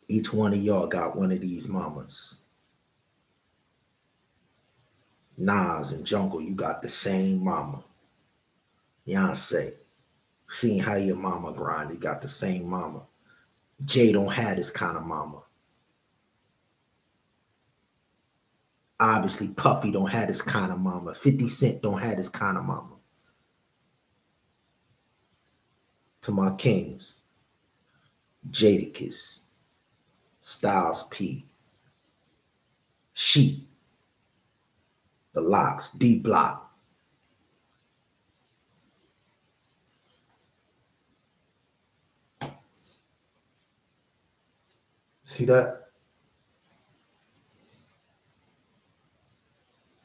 Each one of y'all got one of these mamas. Nas and Jungle, you got the same mama. Beyonce, seeing how your mama grind, you got the same mama. Jay don't have this kind of mama. Obviously, Puffy don't have this kind of mama. 50 Cent don't have this kind of mama. To my kings, Jadakiss, Styles P, Sheep, The Locks, D Block. See that?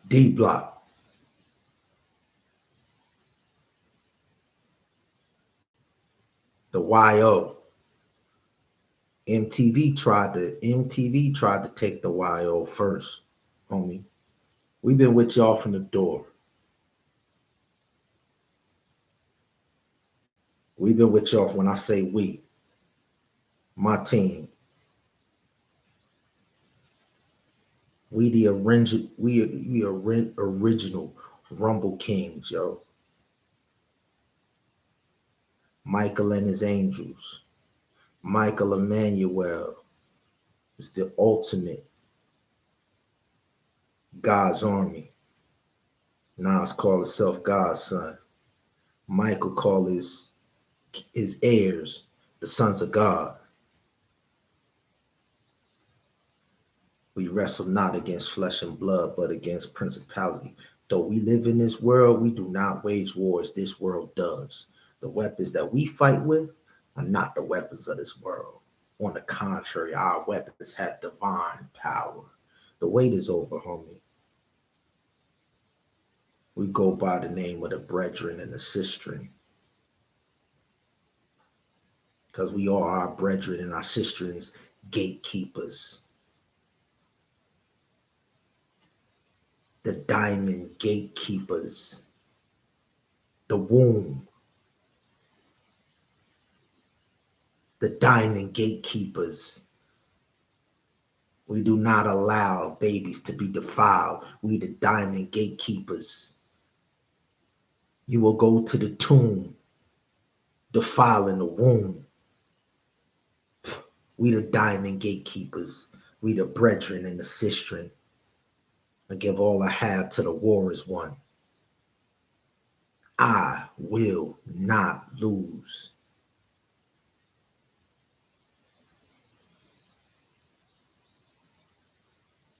D Block. The YO. MTV tried to take the YO first, homie. We've been with y'all from the door. We've been with y'all when I say we, my team. We the original Rumble Kings, yo. Michael and his angels. Michael Emmanuel is the ultimate God's army. Nas call himself God's son. Michael call his heirs the sons of God. We wrestle not against flesh and blood, but against principality. Though we live in this world, we do not wage wars this world does. The weapons that we fight with are not the weapons of this world. On the contrary, our weapons have divine power. The wait is over, homie. We go by the name of the brethren and the sistren. Because we are our brethren and our sistren's gatekeepers. The diamond gatekeepers. The womb. The diamond gatekeepers. We do not allow babies to be defiled. We the diamond gatekeepers. You will go to the tomb, defiling the womb. We the diamond gatekeepers. We the brethren and the sistren. I give all I have to the war is won. I will not lose.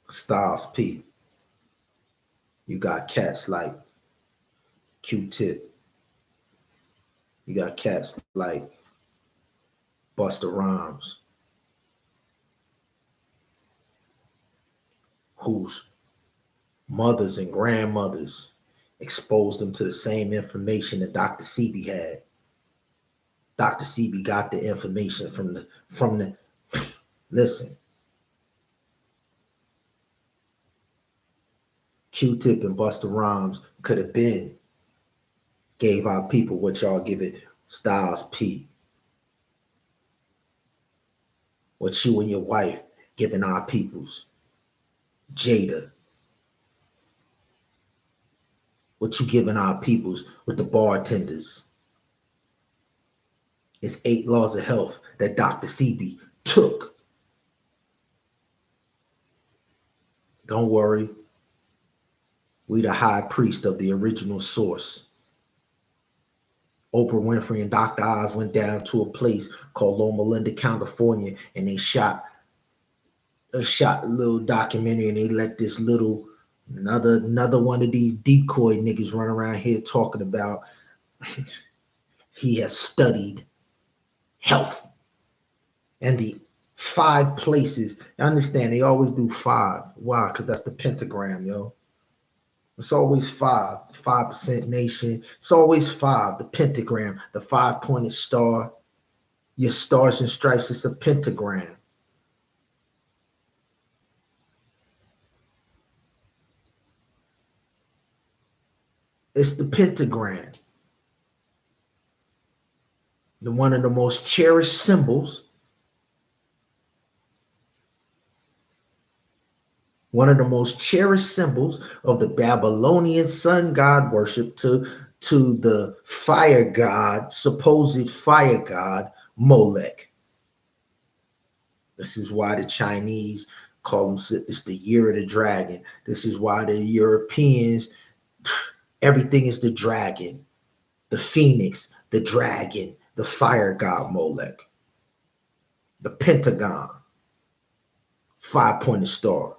Styles P. You got cats like Q-Tip. You got cats like Busta Rhymes, whose mothers and grandmothers exposed them to the same information that Dr. Sebi had. Dr. Sebi got the information from the listen. Q-Tip and Busta Rhymes could have been gave our people what y'all give it. Styles P. What you and your wife giving our peoples. Jada. What you giving our peoples with the bartenders. It's 8 laws of health that Dr. Sebi took. Don't worry. We the high priest of the original source. Oprah Winfrey and Dr. Oz went down to a place called Loma Linda, California, and they shot a little documentary, and they let this little another one of these decoy niggas run around here talking about he has studied health and the 5 places. I understand they always do 5. Why? Because that's the pentagram, yo. It's always 5. The 5% nation. It's always 5. The pentagram, the 5-pointed star. Your stars and stripes, it's a pentagram. It's the pentagram. One of the most cherished symbols. One of the most cherished symbols of the Babylonian sun god worship to the fire god, supposed fire god, Molech. This is why the Chinese call them, it's the year of the dragon. This is why the Europeans, everything is the dragon, the phoenix, the dragon, the fire god Molech, the pentagon, 5-pointed star,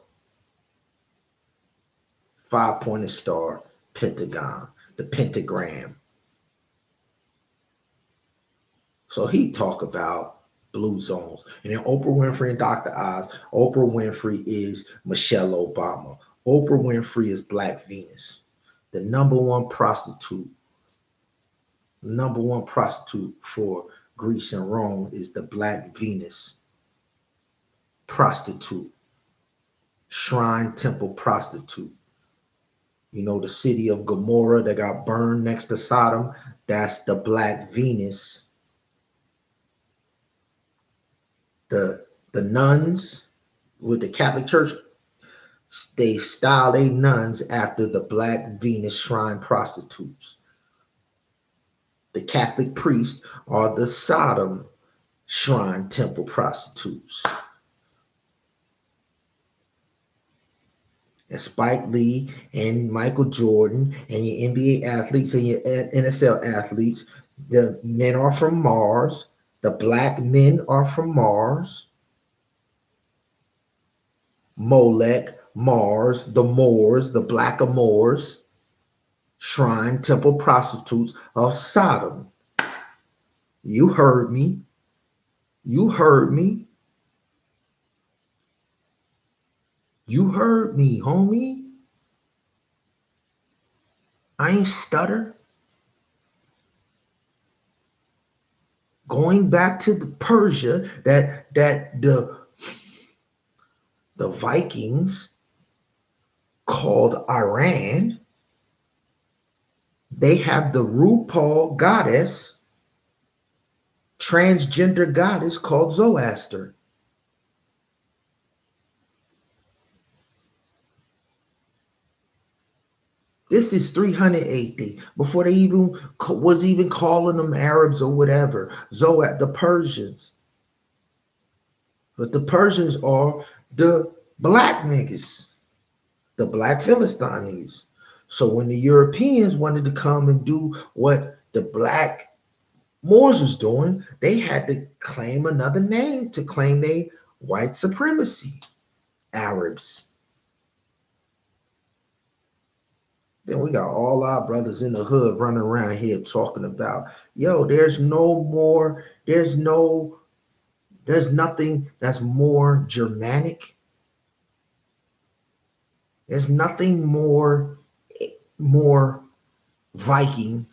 5-pointed star, pentagon, the pentagram. So he talk about blue zones. And then Oprah Winfrey and Dr. Oz. Oprah Winfrey is Michelle Obama. Oprah Winfrey is Black Venus. The #1 prostitute. #1 prostitute for Greece and Rome is the Black Venus prostitute. Shrine temple prostitute. You know, the city of Gomorrah that got burned next to Sodom, that's the Black Venus. The nuns with the Catholic Church, they style their nuns after the Black Venus shrine prostitutes. The Catholic priests are the Sodom shrine temple prostitutes. And Spike Lee and Michael Jordan and your NBA athletes and your NFL athletes, the men are from Mars. The black men are from Mars. Molech, Mars, the Moors, the blackamoors, shrine temple prostitutes of Sodom. You heard me. You heard me. You heard me, homie. I ain't stutter. Going back to the Persia, that the Vikings called Iran, they have the RuPaul goddess, transgender goddess called Zoroaster. This is 300 AD, before they even was even calling them Arabs or whatever. The Persians. But the Persians are the black niggas, the black Philistines. So when the Europeans wanted to come and do what the black Moors was doing, they had to claim another name to claim their white supremacy. Arabs. Then we got all our brothers in the hood running around here talking about, yo, there's nothing that's more Germanic. There's nothing more Viking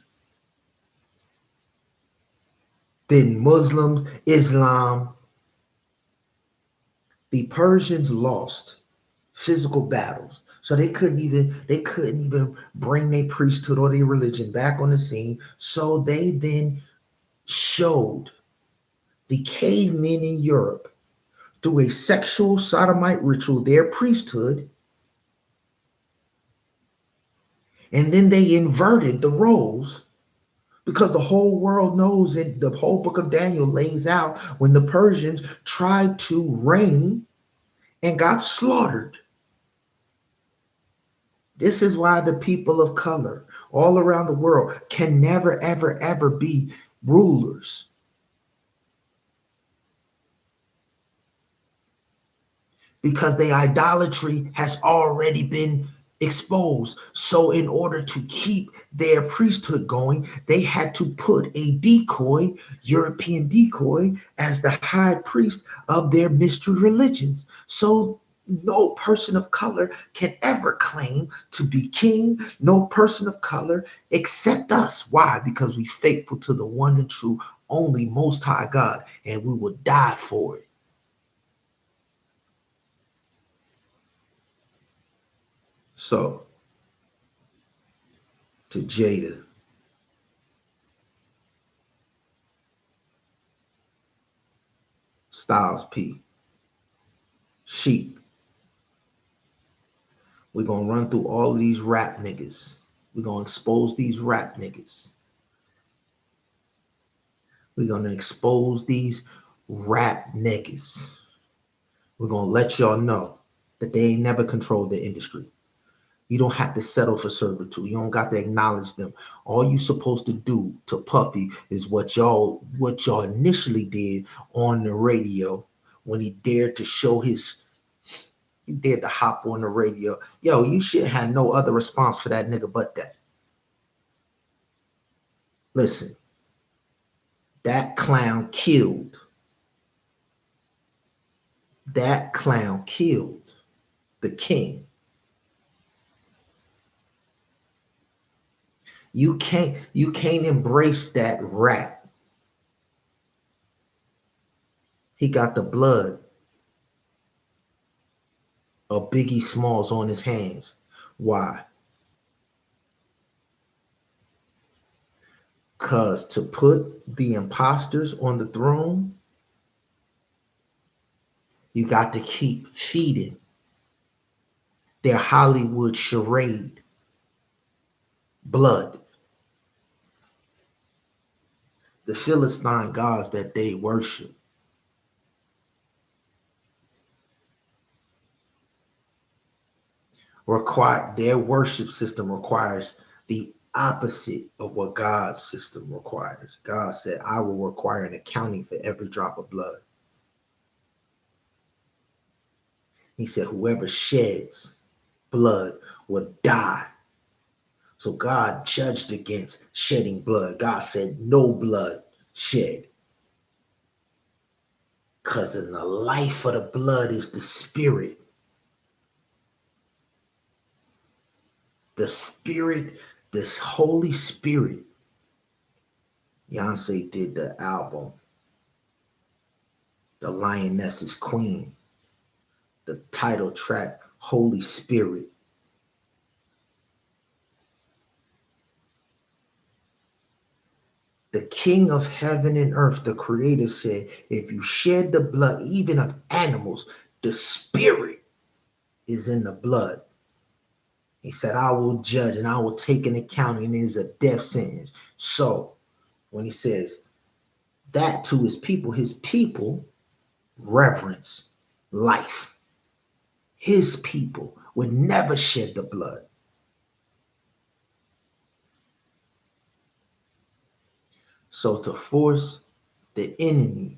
than Muslims, Islam. The Persians lost physical battles. So they couldn't even bring their priesthood or their religion back on the scene. So they then showed the cavemen in Europe through a sexual sodomite ritual their priesthood, and then they inverted the roles, because the whole world knows it. The whole book of Daniel lays out when the Persians tried to reign and got slaughtered. This is why the people of color all around the world can never, ever, ever be rulers. Because the idolatry has already been exposed. So in order to keep their priesthood going, they had to put a decoy, European decoy, as the high priest of their mystery religions. So no person of color can ever claim to be king. No person of color except us. Why? Because we faithful to the one and true, only most high God, and we will die for it. So to Jada, Styles P, Sheep, we're gonna run through all of these rap niggas. We're gonna expose these rap niggas. We're gonna expose these rap niggas. We're gonna let y'all know that they ain't never controlled the industry. You don't have to settle for servitude. You don't got to acknowledge them. All you supposed to do to Puffy is what y'all initially did on the radio when he dared to show his, he dared to hop on the radio. Yo, you should have no other response for that nigga but that. Listen, that clown killed. That clown killed the king. You can't embrace that rat. He got the blood of Biggie Smalls on his hands. Why? Because to put the imposters on the throne, you got to keep feeding their Hollywood charade blood. The Philistine gods that they worship require, their worship system requires the opposite of what God's system requires. God said, I will require an accounting for every drop of blood. He said, whoever sheds blood will die. So God judged against shedding blood. God said, no blood shed. Because in the life of the blood is the spirit. The spirit, this Holy Spirit. Beyonce did the album, The Lioness is Queen. The title track, Holy Spirit. The King of heaven and earth, the Creator said, if you shed the blood, even of animals, the spirit is in the blood. He said, I will judge and I will take an account, and it is a death sentence. So when he says that to his people reverence life. His people would never shed the blood. So to force the enemy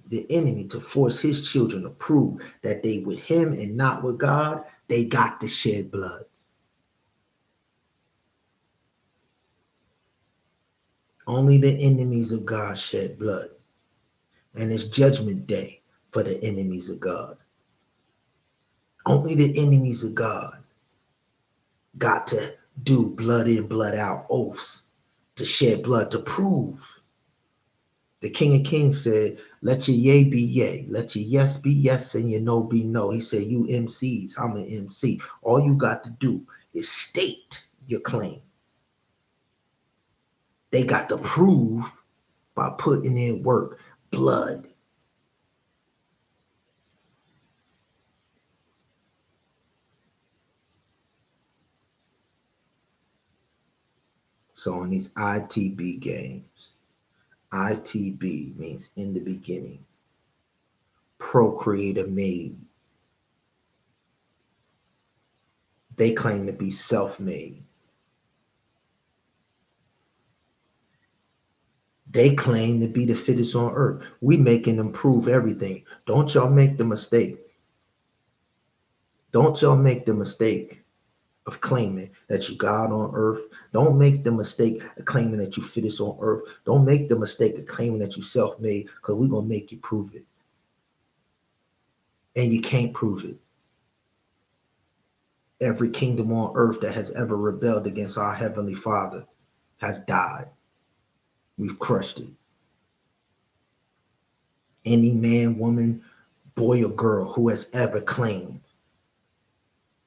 to force his children to prove that they with him and not with God, they got to shed blood. Only the enemies of God shed blood. And it's judgment day for the enemies of God. Only the enemies of God got to do blood in, blood out oaths to shed blood to prove. The King of Kings said, let your yea be yea, let your yes be yes, and your no be no. He said, you MCs, I'm an MC. All you got to do is state your claim. They got to prove by putting in work, blood. So in these ITB games, ITB means in the beginning, procreator made. They claim to be self-made. They claim to be the fittest on earth. We making them prove everything. Don't y'all make the mistake. Don't y'all make the mistake of claiming that you God on earth. Don't make the mistake of claiming that you fittest on earth. Don't make the mistake of claiming that you self-made, because we're going to make you prove it. And you can't prove it. Every kingdom on earth that has ever rebelled against our Heavenly Father has died. We've crushed it. Any man, woman, boy, or girl who has ever claimed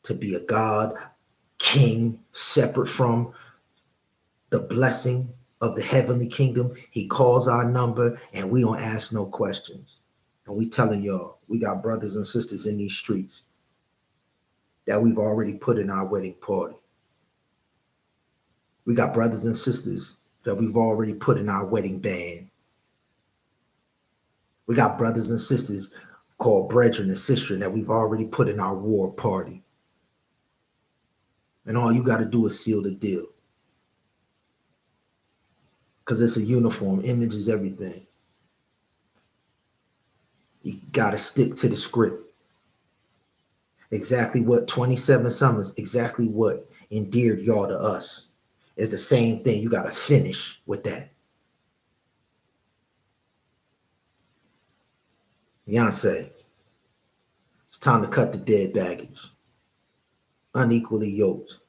to be a God, king, separate from the blessing of the heavenly kingdom, he calls our number and we don't ask no questions. And we telling y'all, we got brothers and sisters in these streets that we've already put in our wedding party. We got brothers and sisters that we've already put in our wedding band. We got brothers and sisters called brethren and sister that we've already put in our war party. And all you got to do is seal the deal. Because it's a uniform. Image is everything. You got to stick to the script. Exactly what 27 summers, exactly what endeared y'all to us is the same thing. You got to finish with that. Beyonce, it's time to cut the dead baggage. Unequally yoked.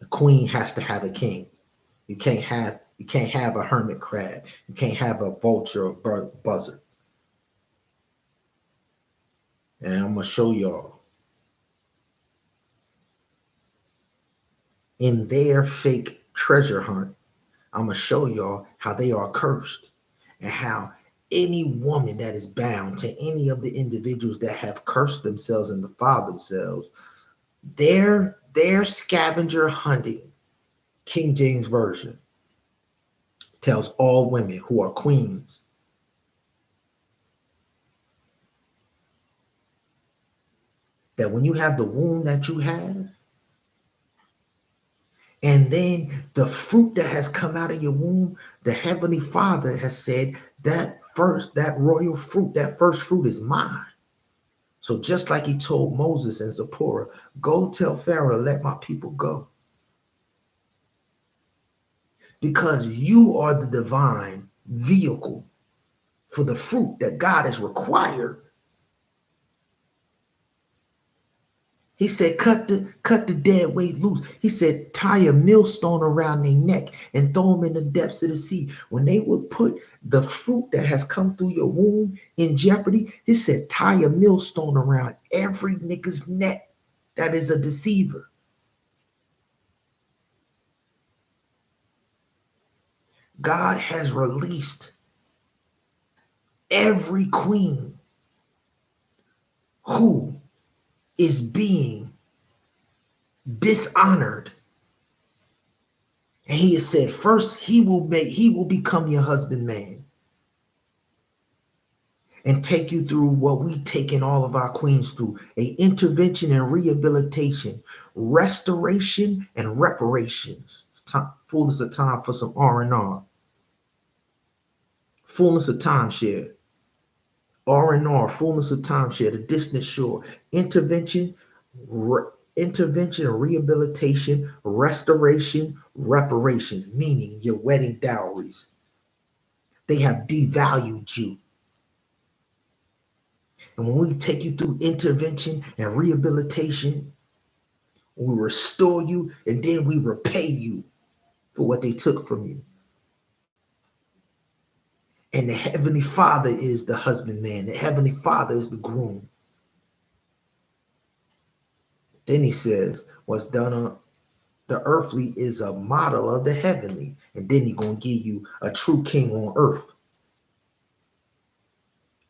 The queen has to have a king. You can't have a hermit crab. You can't have a vulture or buzzard. And I'm gonna show y'all in their fake treasure hunt. I'm gonna show y'all how they are cursed, and how any woman that is bound to any of the individuals that have cursed themselves and defiled themselves, their scavenger hunting, King James Version, tells all women who are queens that when you have the womb that you have, and then the fruit that has come out of your womb, the Heavenly Father has said that royal fruit, that first fruit is mine. So just like he told Moses and Zipporah, go tell Pharaoh, let my people go. Because you are the divine vehicle for the fruit that God has required. He said, cut the dead weight loose. He said, tie a millstone around their neck and throw them in the depths of the sea. When they would put the fruit that has come through your womb in jeopardy, he said, tie a millstone around every nigga's neck that is a deceiver. God has released every queen who is being dishonored. And he has said, first he will become your husbandman and take you through what we taken all of our queens through: a intervention and rehabilitation, restoration and reparations. It's time, fullness of time for some R&R. Fullness of timeshare. R&R, fullness of timeshare, the distant shore, intervention, rehabilitation, restoration, reparations, meaning your wedding dowries. They have devalued you. And when we take you through intervention and rehabilitation, we restore you and then we repay you for what they took from you. And the Heavenly Father is the husbandman. The Heavenly Father is the groom. Then he says, what's done on the earthly is a model of the heavenly. And then he's going to give you a true king on earth.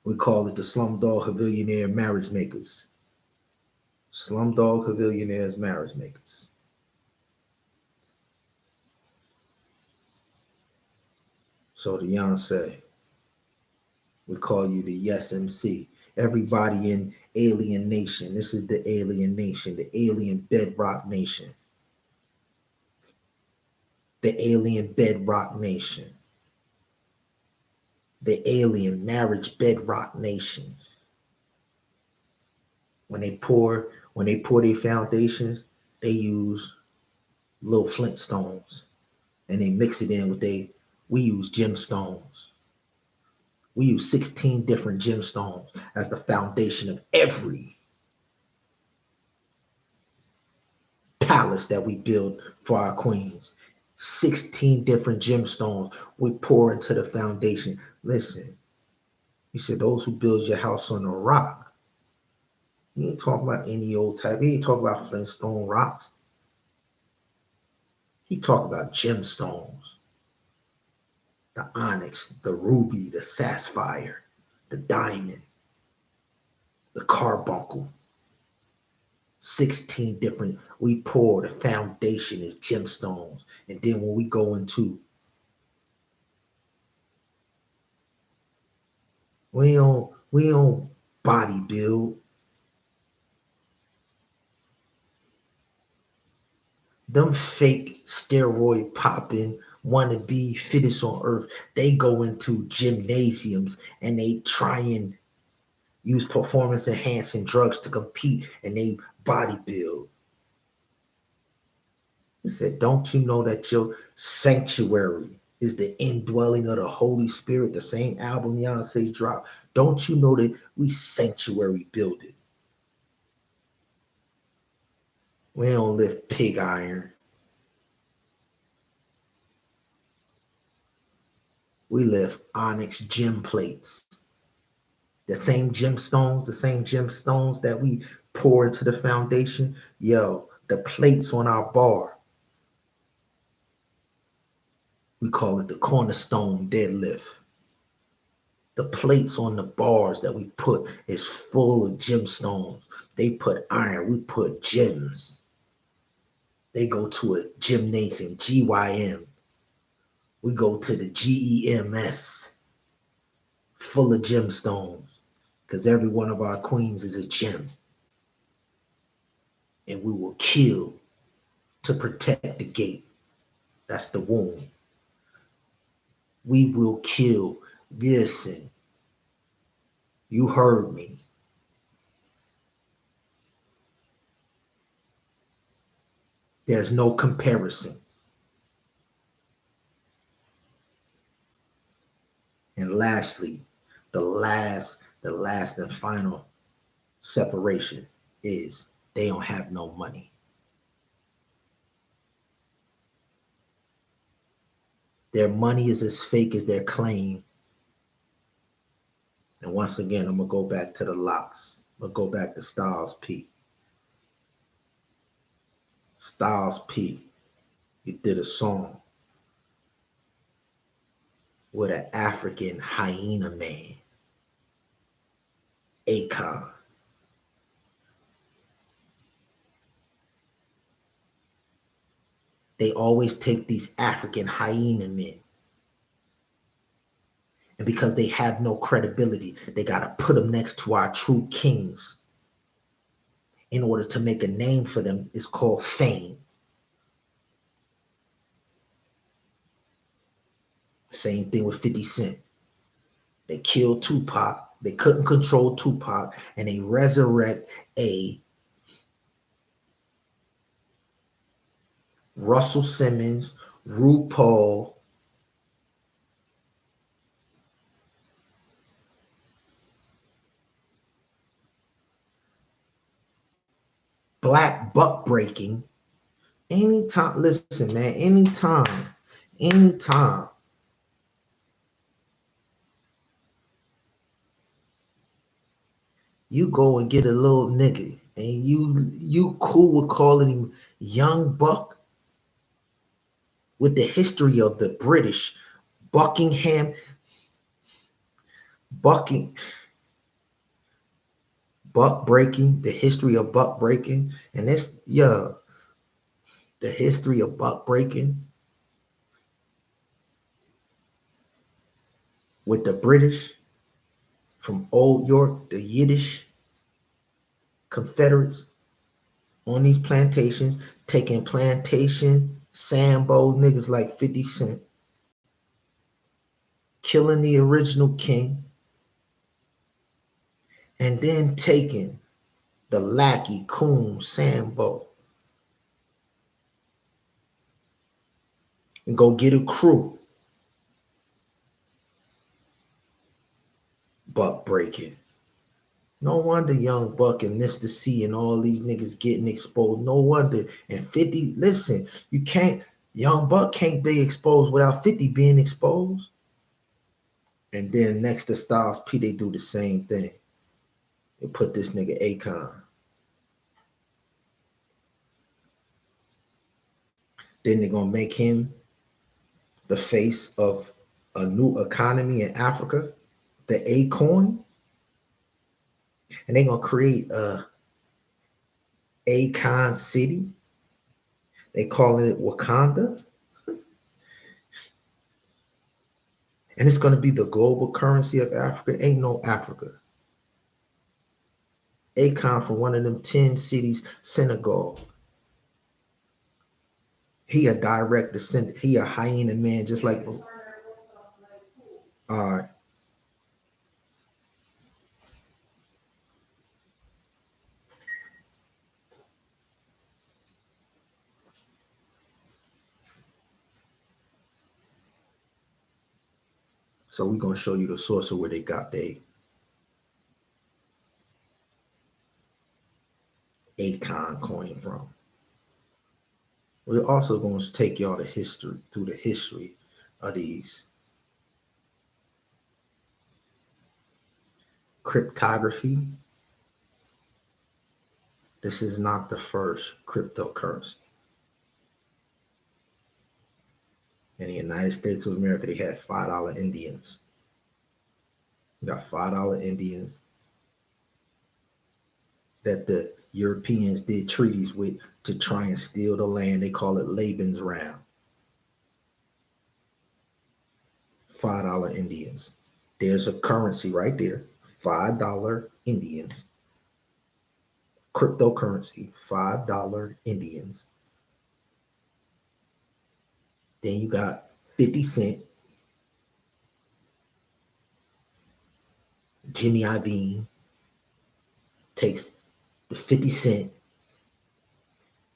We call it the Slumdog Havillionaire Marriage Makers. Slumdog Havillionaires Marriage Makers. So the Beyonce, we call you the Yes MC. Everybody in Alien Nation. This is the Alien Nation, the Alien Bedrock Nation. The Alien Bedrock Nation. The Alien Marriage Bedrock Nation. When they pour their foundations, they use little flintstones and they mix it in with we use gemstones. We use 16 different gemstones as the foundation of every palace that we build for our queens. 16 different gemstones we pour into the foundation. Listen, he said, those who build your house on a rock. He ain't talking about any old type. He ain't talking about Flintstone rocks. He talk about gemstones. The onyx, the ruby, the sapphire, the diamond, the carbuncle. 16 different, we pour, the foundation is gemstones. And then when we go into, we don't body build. Them fake steroid popping wannabe fittest on earth, they go into gymnasiums and they try and use performance enhancing drugs to compete and they bodybuild. He said, don't you know that your sanctuary is the indwelling of the Holy Spirit? The same album Beyonce dropped. Don't you know that we sanctuary build it? We don't lift pig iron. We lift onyx gem plates. The same gemstones that we pour into the foundation. Yo, the plates on our bar, we call it the cornerstone deadlift. The plates on the bars that we put is full of gemstones. They put iron, we put gems. They go to a gymnasium, GYM. We go to the GEMS, full of gemstones, because every one of our queens is a gem. And we will kill to protect the gate. That's the womb. We will kill. Listen, you heard me. There's no comparison. And lastly, the last and final separation is they don't have no money. Their money is as fake as their claim. And once again, I'm going to go back to the locks. I'm going to go back to Styles P. Styles P. He did a song with an African hyena man, Akon. They always take these African hyena men. And because they have no credibility, they got to put them next to our true kings in order to make a name for them. It's called fame. Same thing with 50 Cent. They killed Tupac. They couldn't control Tupac, and they resurrect a Russell Simmons, RuPaul, black buck breaking. Anytime, listen, man, anytime you go and get a little nigga and you cool with calling him young buck, with the history of the British, Buckingham, bucking, buck breaking, the history of buck breaking, and this, yeah, the history of buck breaking with the British from Old York, the Yiddish Confederates on these plantations, taking plantation Sambo niggas like 50 Cent, killing the original king, and then taking the lackey, coon, Sambo, and go get a crew. Buck breaking. No wonder Young Buck and Mr. C and all these niggas getting exposed. No wonder. And 50, listen, you can't, Young Buck can't be exposed without 50 being exposed. And then next to Styles P, they do the same thing. They put this nigga Akon. Then they're gonna make him the face of a new economy in Africa, the A coin. And they're gonna create a Akon city. They call it Wakanda. And it's gonna be the global currency of Africa. Ain't no Africa. Akon from one of them 10 cities, Senegal. He a direct descendant. He a hyena man, just like. All right. So we're gonna show you the source of where they got their Akon coin from. We're also going to take y'all through the history of these cryptography. This is not the first cryptocurrency. In the United States of America, they had $5 Indians. You got $5 Indians that the Europeans did treaties with to try and steal the land. They call it Laban's Round. $5 Indians. There's a currency right there. $5 Indians. Cryptocurrency. $5 Indians. Then you got 50 Cent. Jimmy Iovine takes the 50 Cent.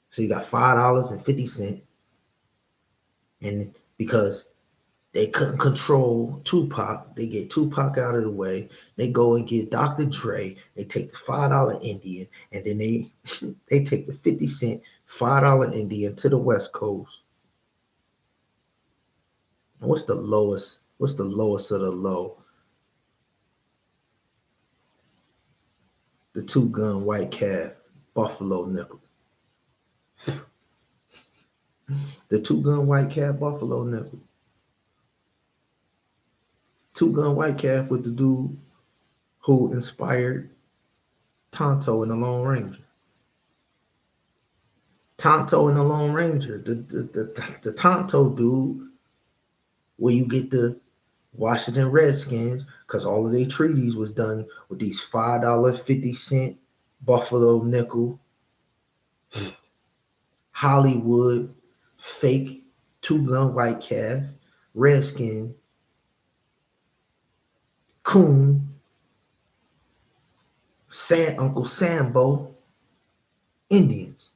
So you got $5 and 50 Cent. And because they couldn't control Tupac, they get Tupac out of the way. They go and get Dr. Dre. They take the $5 Indian, and then they take the 50 Cent $5 Indian to the West Coast. And what's the lowest? What's the lowest of the low? The 2-gun white calf, Buffalo nickel. The 2-gun white calf, Buffalo nickel. 2-gun white calf with the dude who inspired Tonto in the Lone Ranger. Tonto in the Lone Ranger, the Tonto dude, where you get the Washington Redskins, because all of their treaties was done with these $5, 50 Cent, Buffalo nickel, Hollywood, fake 2-gun white calf, Redskin, Coon, Uncle Sambo, Indians.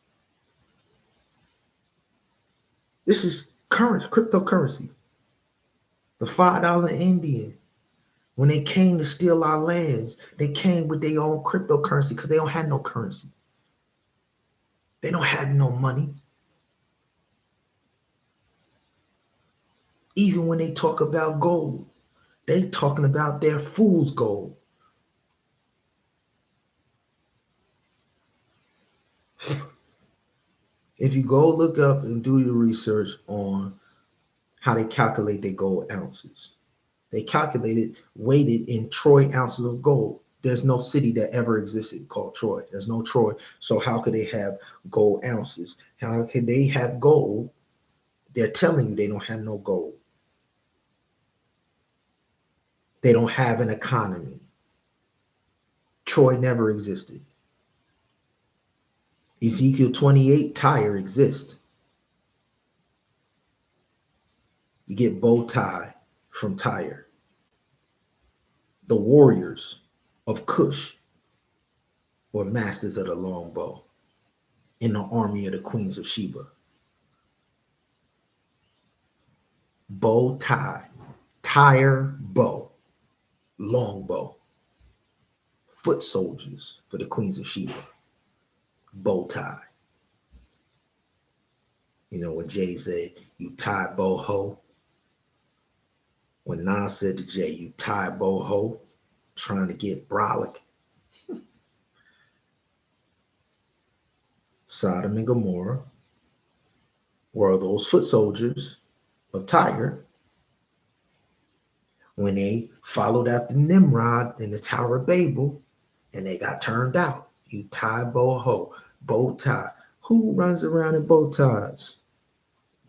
This is cryptocurrency. The $5 Indian. When they came to steal our lands, they came with their own cryptocurrency because they don't have no currency. They don't have no money. Even when they talk about gold, they talking about their fool's gold. If you go look up and do your research on how they calculate their gold ounces, they calculate it weighted in Troy ounces of gold. There's no city that ever existed called Troy. There's no Troy. So how could they have gold ounces? How can they have gold? They're telling you they don't have no gold. They don't have an economy. Troy never existed. Ezekiel 28, Tyre exists. You get bow tie from Tyre. The warriors of Cush or masters of the longbow in the army of the queens of Sheba. Bow tie, tire bow, longbow, foot soldiers for the queens of Sheba. Bow tie. You know, when Jay said, you tie bow ho. When Nas said to Jay, you tie bow ho, trying to get brolic. Sodom and Gomorrah were those foot soldiers of Tyre when they followed after Nimrod in the Tower of Babel and they got turned out. You tie bow ho, bow tie. Who runs around in bow ties?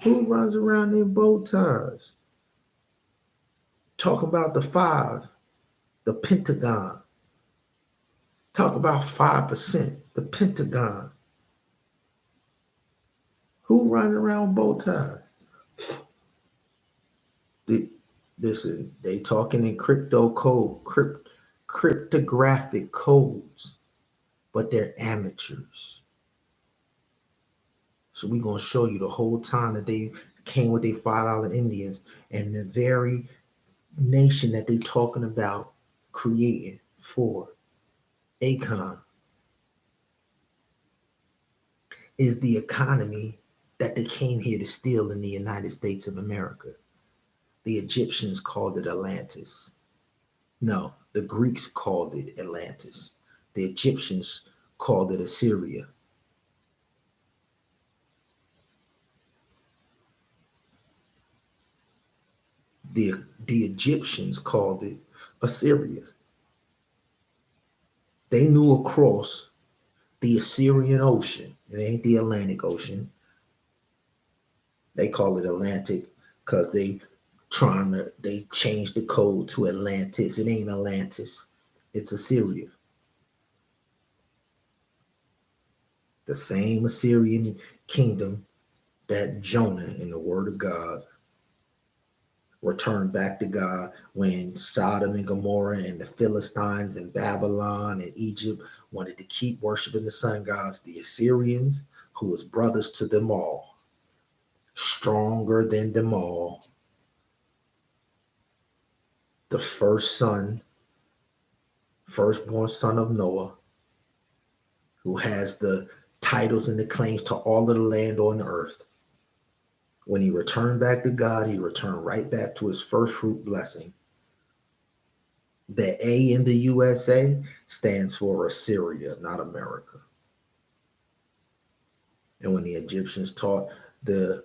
Who runs around in bow ties? Talk about the five, the Pentagon. Talk about 5%, the Pentagon. Who runs around bow ties? Listen, they talking in crypto code, cryptographic codes, but they're amateurs. So we're gonna show you the whole time that they came with their $5 Indians and the very nation that they talking about creating for Akon is the economy that they came here to steal in the United States of America. The Egyptians called it Atlantis. No, the Greeks called it Atlantis. The Egyptians called it Assyria. The Egyptians called it Assyria. They knew across the Assyrian Ocean. It ain't the Atlantic Ocean. They call it Atlantic because they changed the code to Atlantis. It ain't Atlantis. It's Assyria. The same Assyrian kingdom that Jonah in the word of God returned back to God when Sodom and Gomorrah and the Philistines and Babylon and Egypt wanted to keep worshiping the sun gods. The Assyrians, who was brothers to them all, stronger than them all, the firstborn son of Noah, who has the titles and the claims to all of the land on the earth. When he returned back to God, he returned right back to his first fruit blessing. The A in the USA stands for Assyria, not America. And when the Egyptians taught the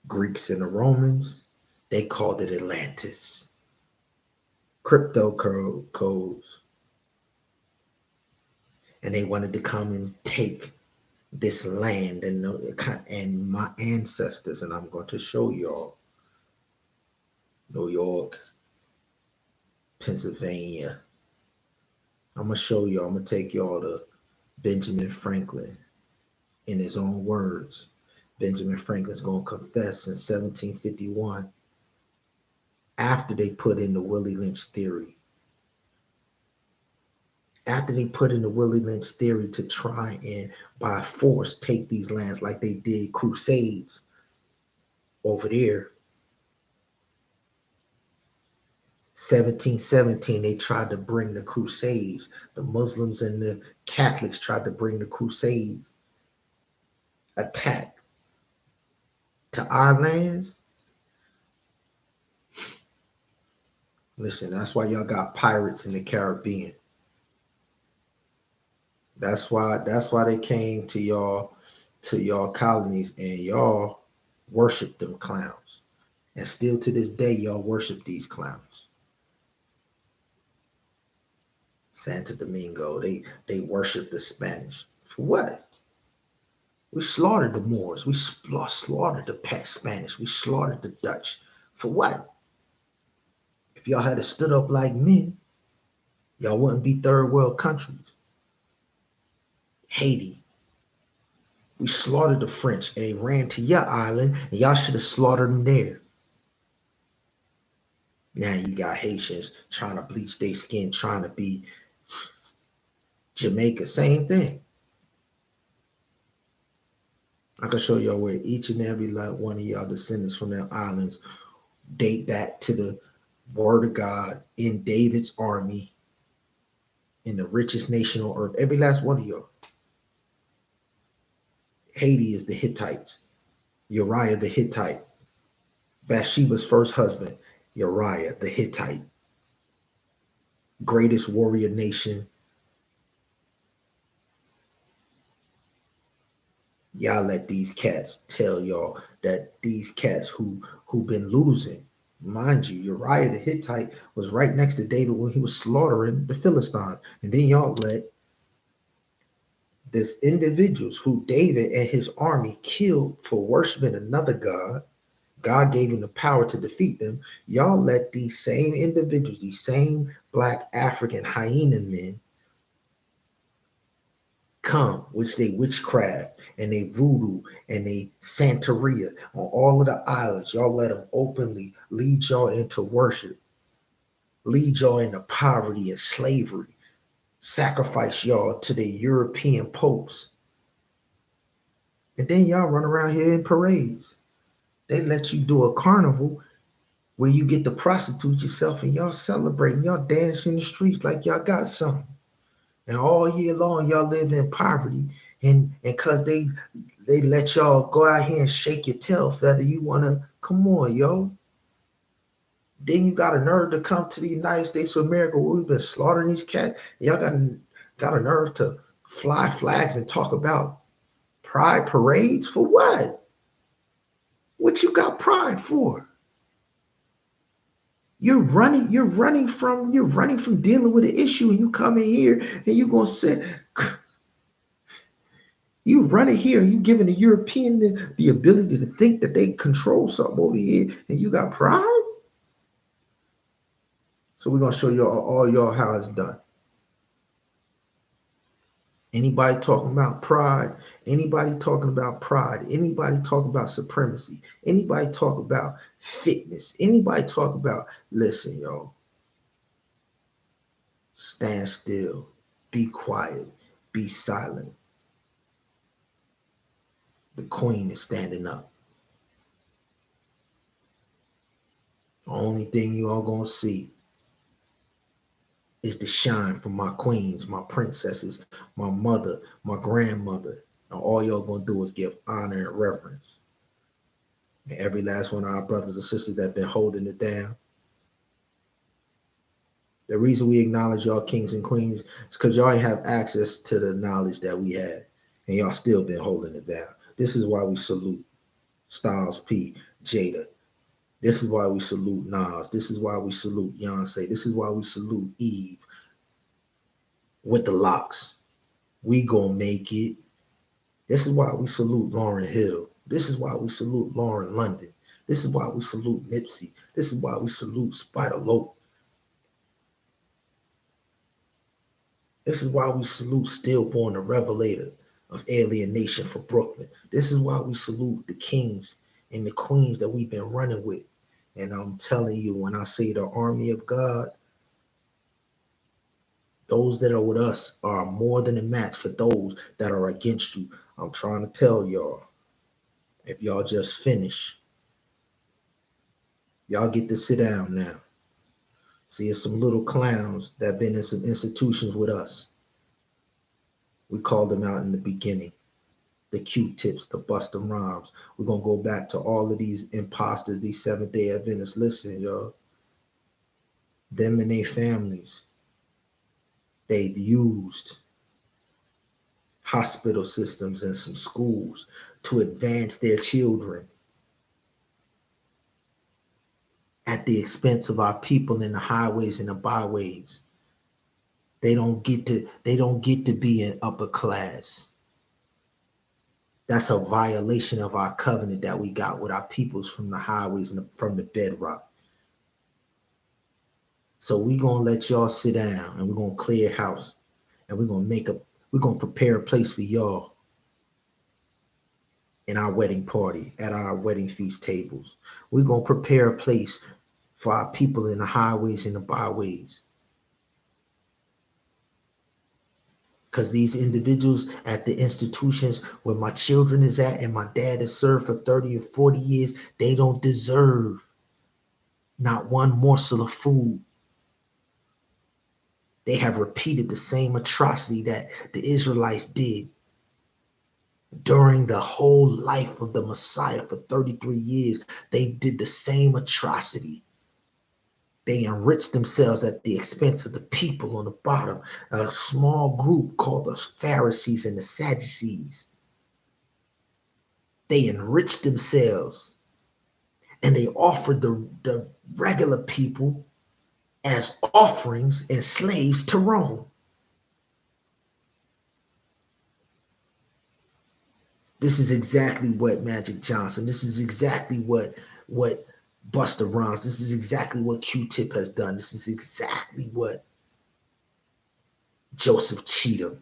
Greeks and the Romans, they called it Atlantis. Crypto codes. And they wanted to come and take this land and my ancestors, and I'm going to show y'all. New York, Pennsylvania. I'm going to show y'all. I'm going to take y'all to Benjamin Franklin. In his own words, Benjamin Franklin's going to confess in 1751 after they put in the Willie Lynch theory. After they put in the Willie Lynch theory to try and by force take these lands like they did Crusades over there. 1717, they tried to bring the Crusades. The Muslims and the Catholics tried to bring the Crusades attack to our lands. Listen, that's why y'all got pirates in the Caribbean. That's why they came to y'all colonies and y'all worship them clowns. And still to this day, y'all worship these clowns. Santo Domingo, they worship the Spanish. For what? We slaughtered the Moors. We slaughtered the Spanish. We slaughtered the Dutch. For what? If y'all had stood up like men, y'all wouldn't be third world countries. Haiti. We slaughtered the French and they ran to your island and y'all should have slaughtered them there. Now you got Haitians trying to bleach their skin, trying to be Jamaica, same thing. I can show y'all where each and every one of y'all descendants from them islands date back to the word of God in David's army in the richest nation on earth. Every last one of y'all. Haiti is the Hittites. Uriah the Hittite. Bathsheba's first husband, Uriah the Hittite. Greatest warrior nation. Y'all let these cats tell y'all that these cats who been losing. Mind you, Uriah the Hittite was right next to David when he was slaughtering the Philistines. And then y'all let this individuals who David and his army killed for worshiping another God. God gave him the power to defeat them. Y'all let these same individuals, these same black African hyena men come, which they witchcraft and they voodoo and they Santeria on all of the islands. Y'all let them openly lead y'all into worship, lead y'all into poverty and slavery, sacrifice y'all to the European popes. And then y'all run around here in parades. They let you do a carnival where you get to prostitute yourself and y'all celebrating, y'all dance in the streets like y'all got something. And all year long, y'all live in poverty. And because they let y'all go out here and shake your tail feather, you want to, come on, yo. Then you got a nerve to come to the United States of America where we've been slaughtering these cats. Y'all got a nerve to fly flags and talk about pride parades for what? What you got pride for? You're running from dealing with an issue, and you come in here and you're gonna say you running here and you giving the European the ability to think that they control something over here, and you got pride. So we're gonna show you all y'all how it's done. Anybody talking about pride, anybody talking about supremacy, anybody talk about fitness, anybody talk about, listen, y'all, stand still, be quiet, be silent. The queen is standing up. The only thing you all gonna see is the shine from my queens, my princesses, my mother, my grandmother. And all y'all gonna do is give honor and reverence. And every last one of our brothers and sisters that been holding it down. The reason we acknowledge y'all kings and queens is because y'all ain't have access to the knowledge that we had. And y'all still been holding it down. This is why we salute Styles P, Jada. This is why we salute Nas. This is why we salute Beyonce. This is why we salute Eve with the locks. We gonna make it. This is why we salute Lauryn Hill. This is why we salute Lauren London. This is why we salute Nipsey. This is why we salute Spider Lope. This is why we salute Stillborn, the revelator of alienation for Brooklyn. This is why we salute the kings and the queens that we've been running with. And I'm telling you, when I say the army of God, those that are with us are more than a match for those that are against you. I'm trying to tell y'all, if y'all just finish, y'all get to sit down now. See, it's some little clowns that been in some institutions with us. We called them out in the beginning. The Q-tips, the Busta Rhymes. We're going to go back to all of these imposters, these Seventh-day Adventists. Listen, y'all. Them and their families, they've used hospital systems and some schools to advance their children at the expense of our people in the highways and the byways. They don't get to be in upper class. That's a violation of our covenant that we got with our peoples from the highways and from the bedrock. So we're gonna let y'all sit down and we're gonna clear house and we're gonna prepare a place for y'all in our wedding party, at our wedding feast tables. We're gonna prepare a place for our people in the highways and the byways. Because these individuals at the institutions where my children is at and my dad has served for 30 or 40 years, they don't deserve not one morsel of food. They have repeated the same atrocity that the Israelites did during the whole life of the Messiah for 33 years. They did the same atrocity. They enriched themselves at the expense of the people on the bottom, a small group called the Pharisees and the Sadducees. They enriched themselves and they offered the regular people as offerings and slaves to Rome. This is exactly what Magic Johnson, this is exactly what Buster Rhymes, this is exactly what Q-Tip has done. This is exactly what Joseph Cheatham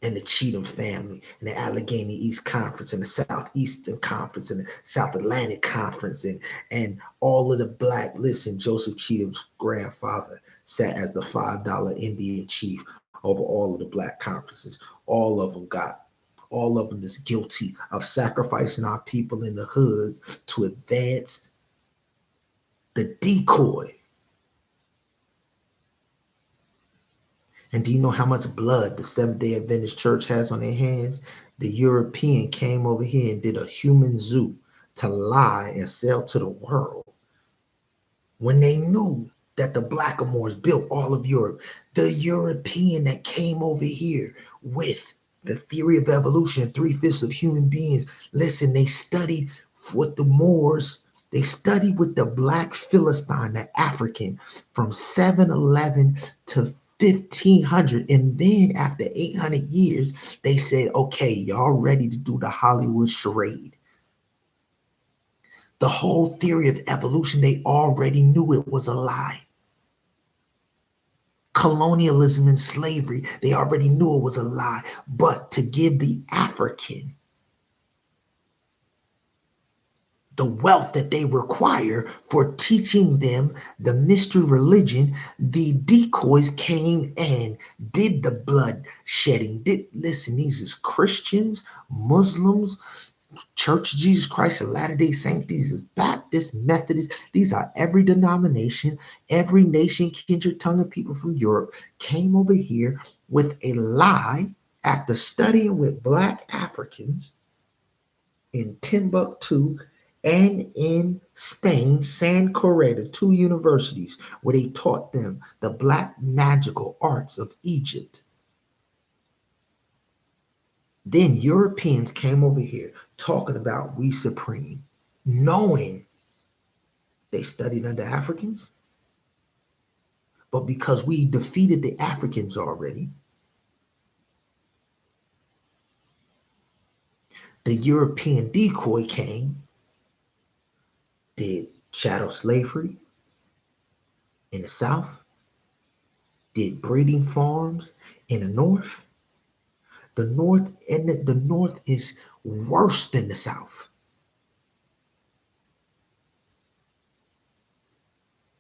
and the Cheatham family and the Allegheny East Conference and the Southeastern Conference and the South Atlantic Conference and all of the black, listen, Joseph Cheatham's grandfather sat as the $5 Indian chief over all of the black conferences. All of them is guilty of sacrificing our people in the hoods to advance the decoy. And do you know how much blood the Seventh-day Adventist Church has on their hands? The European came over here and did a human zoo to lie and sell to the world when they knew that the Blackamoors built all of Europe. The European that came over here with the theory of evolution, 3/5 of human beings. Listen, they studied with the Moors. They studied with the Black Philistine, the African, from 711 to 1500. And then after 800 years, they said, okay, y'all ready to do the Hollywood charade. The whole theory of evolution, they already knew it was a lie. Colonialism and slavery, they already knew it was a lie. But to give the African the wealth that they require for teaching them the mystery religion, the decoys came and did the blood shedding. Listen, these is Christians, Muslims, Church of Jesus Christ of Latter-day Saints, these is Baptists, Methodists, these are every denomination, every nation, kindred, tongue, and people from Europe came over here with a lie after studying with black Africans in Timbuktu and in Spain, San Correa, two universities where they taught them the black magical arts of Egypt. Then Europeans came over here talking about we supreme, knowing they studied under Africans. But because we defeated the Africans already, the European decoy came, did chattel slavery in the South, did breeding farms in the North. The North is worse than the South.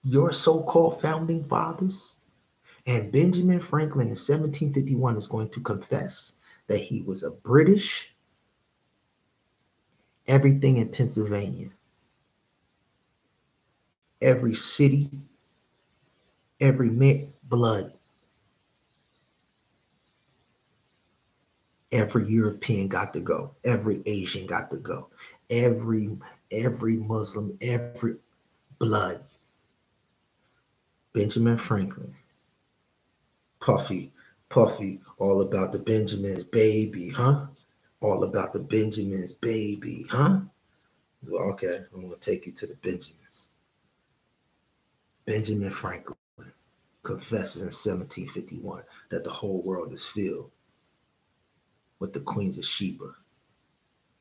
Your so-called founding fathers and Benjamin Franklin in 1751 is going to confess that he was a British, everything in Pennsylvania, every city, every blood, every European got to go, every Asian got to go, every Muslim, every blood. Benjamin Franklin, Puffy, all about the Benjamins, baby, huh? All about the Benjamins, baby, huh? Well, okay, I'm gonna take you to the Benjamins. Benjamin Franklin confesses in 1751 that the whole world is filled with the queens of Sheba,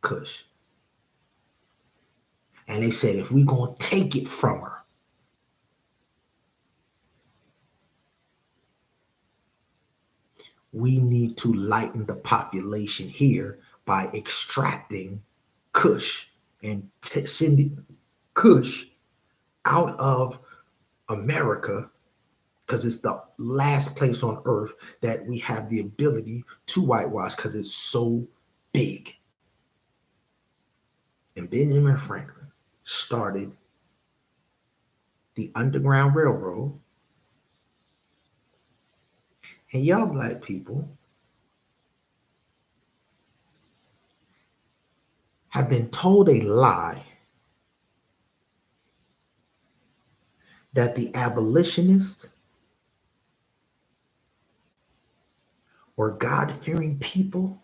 Cush. And they said, if we're going to take it from her, we need to lighten the population here by extracting Cush and sending Cush out of America because it's the last place on earth that we have the ability to whitewash because it's so big. And Benjamin Franklin started the Underground Railroad. And y'all black people have been told a lie that the abolitionists were God-fearing people.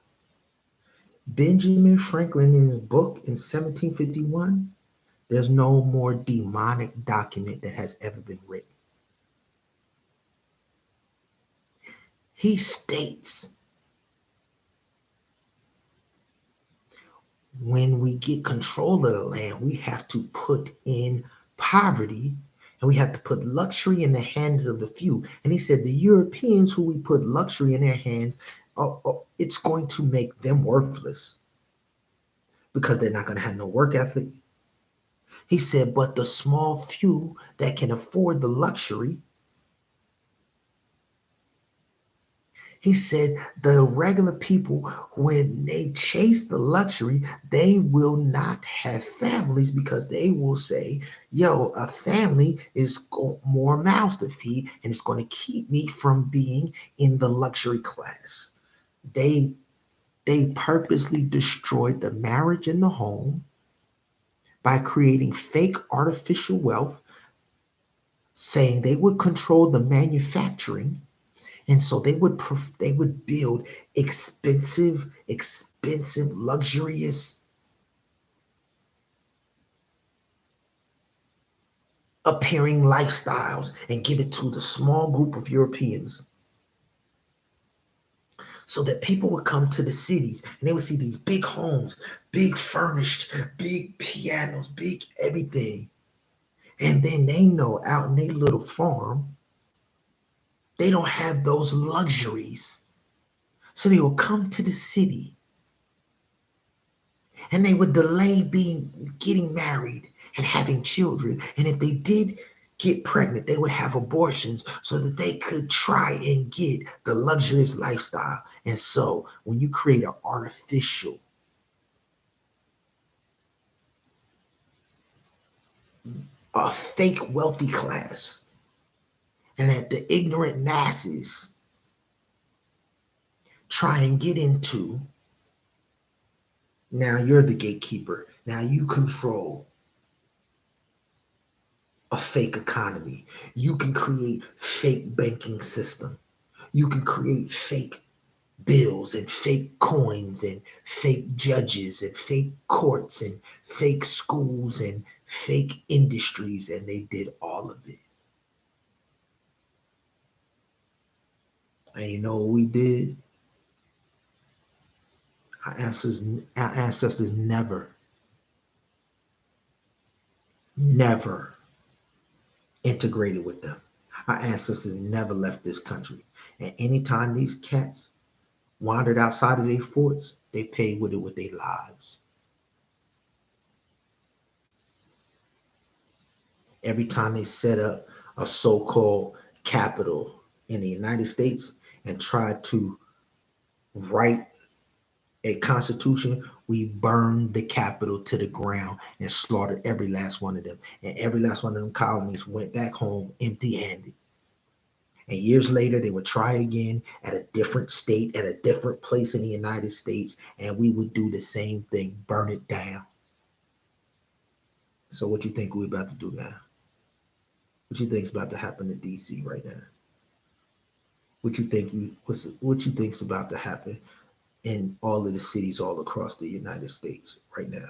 Benjamin Franklin, in his book in 1751, there's no more demonic document that has ever been written. He states, when we get control of the land, we have to put in poverty and we have to put luxury in the hands of the few. And he said the Europeans who we put luxury in their hands, it's going to make them worthless because they're not going to have no work ethic. He said, but the small few that can afford the luxury, he said the regular people, when they chase the luxury, they will not have families because they will say, yo, a family is more mouths to feed and it's going to keep me from being in the luxury class. They purposely destroyed the marriage and the home by creating fake artificial wealth, saying they would control the manufacturing. And so they would build expensive, luxurious appearing lifestyles and give it to the small group of Europeans so that people would come to the cities and they would see these big homes, big furnished, big pianos, big everything. And then they know out in their little farm, they don't have those luxuries. So they will come to the city and they would delay getting married and having children. And if they did get pregnant, they would have abortions so that they could try and get the luxurious lifestyle. And so when you create an artificial, a fake wealthy class, and that the ignorant masses try and get into, now you're the gatekeeper. Now you control a fake economy. You can create fake banking system. You can create fake bills and fake coins and fake judges and fake courts and fake schools and fake industries, and they did all of it. And you know what we did? Our ancestors never integrated with them. Our ancestors never left this country. And anytime these cats wandered outside of their forts, they paid with it with their lives. Every time they set up a so-called capital in the United States and tried to write a constitution, we burned the capital to the ground and slaughtered every last one of them. And every last one of them colonies went back home empty-handed. And years later, they would try again at a different state, at a different place in the United States, and we would do the same thing, burn it down. So what you think we're about to do now? What you think is about to happen to DC right now? What you think's about to happen in all of the cities all across the United States right now?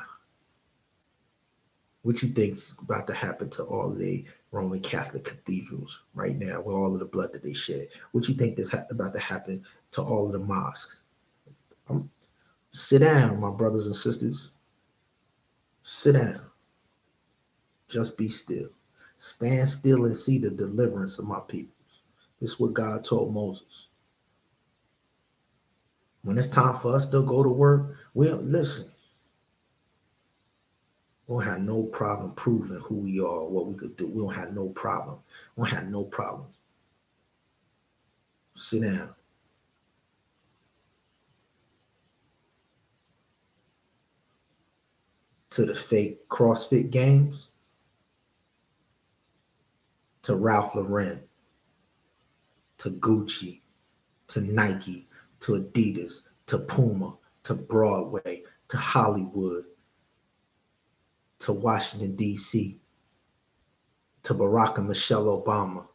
What you think's about to happen to all of the Roman Catholic cathedrals right now with all of the blood that they shed? What you think is about to happen to all of the mosques? Sit down, my brothers and sisters. Sit down. Just be still. Stand still and see the deliverance of my people. This is what God told Moses. When it's time for us to go to work, we'll listen. We don't have no problem proving who we are, what we could do. We don't have no problem. We don't have no problem. Sit down. To the fake CrossFit games, to Ralph Lauren, to Gucci, to Nike, to Adidas, to Puma, to Broadway, to Hollywood, to Washington, D.C., to Barack and Michelle Obama,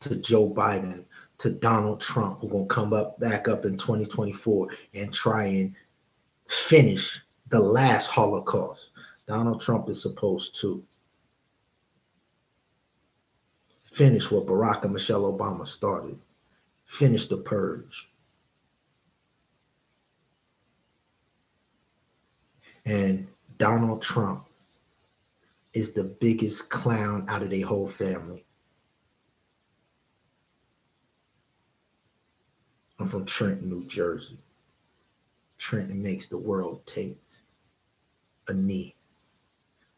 to Joe Biden, to Donald Trump, who's going to come back up in 2024 and try and finish the last Holocaust. Donald Trump is supposed to finish what Barack and Michelle Obama started. Finish the purge. And Donald Trump is the biggest clown out of their whole family. I'm from Trenton, New Jersey. Trenton makes the world take a knee.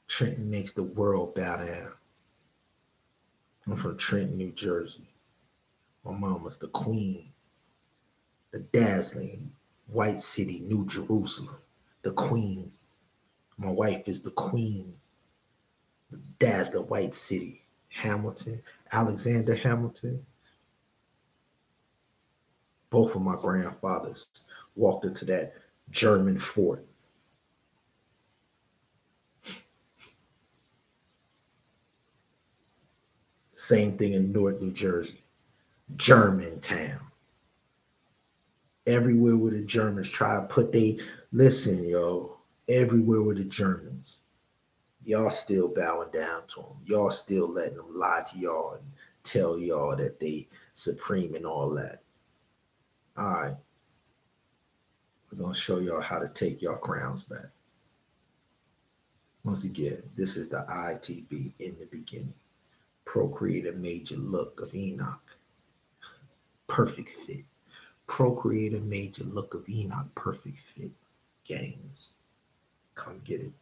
Trenton makes the world bow down. I'm from Trenton, New Jersey. My mama's the queen, the dazzling white city, New Jerusalem, the queen. My wife is the queen, the dazzling white city, Hamilton, Alexander Hamilton. Both of my grandfathers walked into that German fort. Same thing in Newark, New Jersey. Germantown. Everywhere where the Germans try to put listen, yo, everywhere with the Germans, y'all still bowing down to them. Y'all still letting them lie to y'all and tell y'all that they supreme and all that. All right. We're going to show y'all how to take y'all crowns back. Once again, this is the ITB in the beginning. Procreate a major look of Enoch. Perfect fit. Procreate a major look of Enoch. Perfect fit. Games. Come get it.